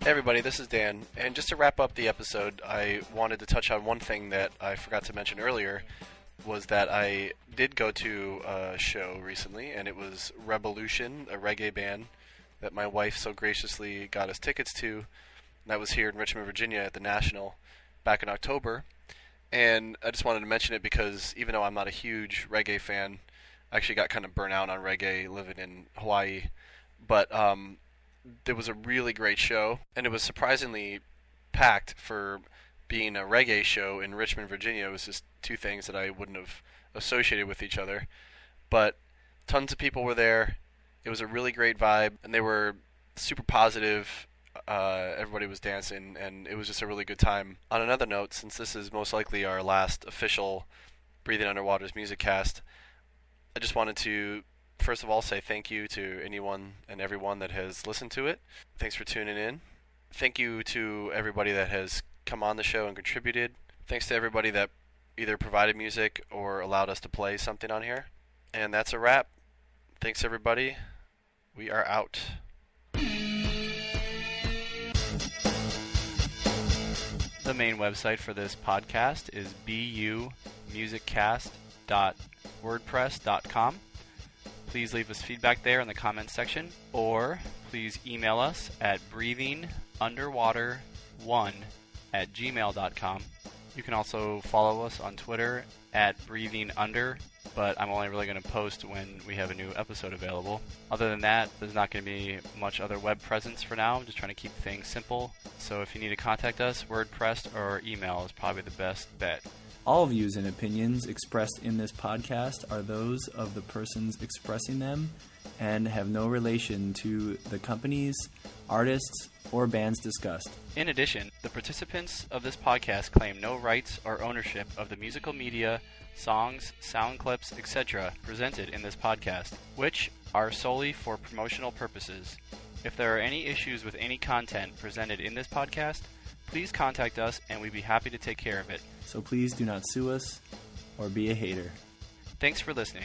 Hey everybody, this is Dan, and just to wrap up the episode, I wanted to touch on one thing that I forgot to mention earlier, was that I did go to a show recently, and it was Rebelution, a reggae band that my wife so graciously got us tickets to, and that was here in Richmond, Virginia at the National back in October. And I just wanted to mention it because even though I'm not a huge reggae fan, I actually got kind of burnt out on reggae living in Hawaii, but it was a really great show, and it was surprisingly packed for being a reggae show in Richmond, Virginia. It was just two things that I wouldn't have associated with each other. But tons of people were there. It was a really great vibe, and they were super positive. Everybody was dancing, and it was just a really good time. On another note, since this is most likely our last official Breathing Underwater's Musicast, I just wanted to first of all say thank you to anyone and everyone that has listened to it. Thanks for tuning in. Thank you to everybody that has come on the show and contributed. Thanks to everybody that either provided music or allowed us to play something on here. And that's a wrap. Thanks, everybody. We are out. The main website for this podcast is bumusicast.wordpress.com. Please leave us feedback there in the comments section, or please email us at breathingunderwater1@gmail.com. You can also follow us on Twitter at breathingunder, but I'm only really going to post when we have a new episode available. Other than that, there's not going to be much other web presence for now. I'm just trying to keep things simple. So if you need to contact us, WordPress or email is probably the best bet. All views and opinions expressed in this podcast are those of the persons expressing them and have no relation to the companies, artists, or bands discussed. In addition, the participants of this podcast claim no rights or ownership of the musical media, songs, sound clips, etc. presented in this podcast, which are solely for promotional purposes. If there are any issues with any content presented in this podcast, please contact us and we'd be happy to take care of it. So please do not sue us or be a hater. Thanks for listening.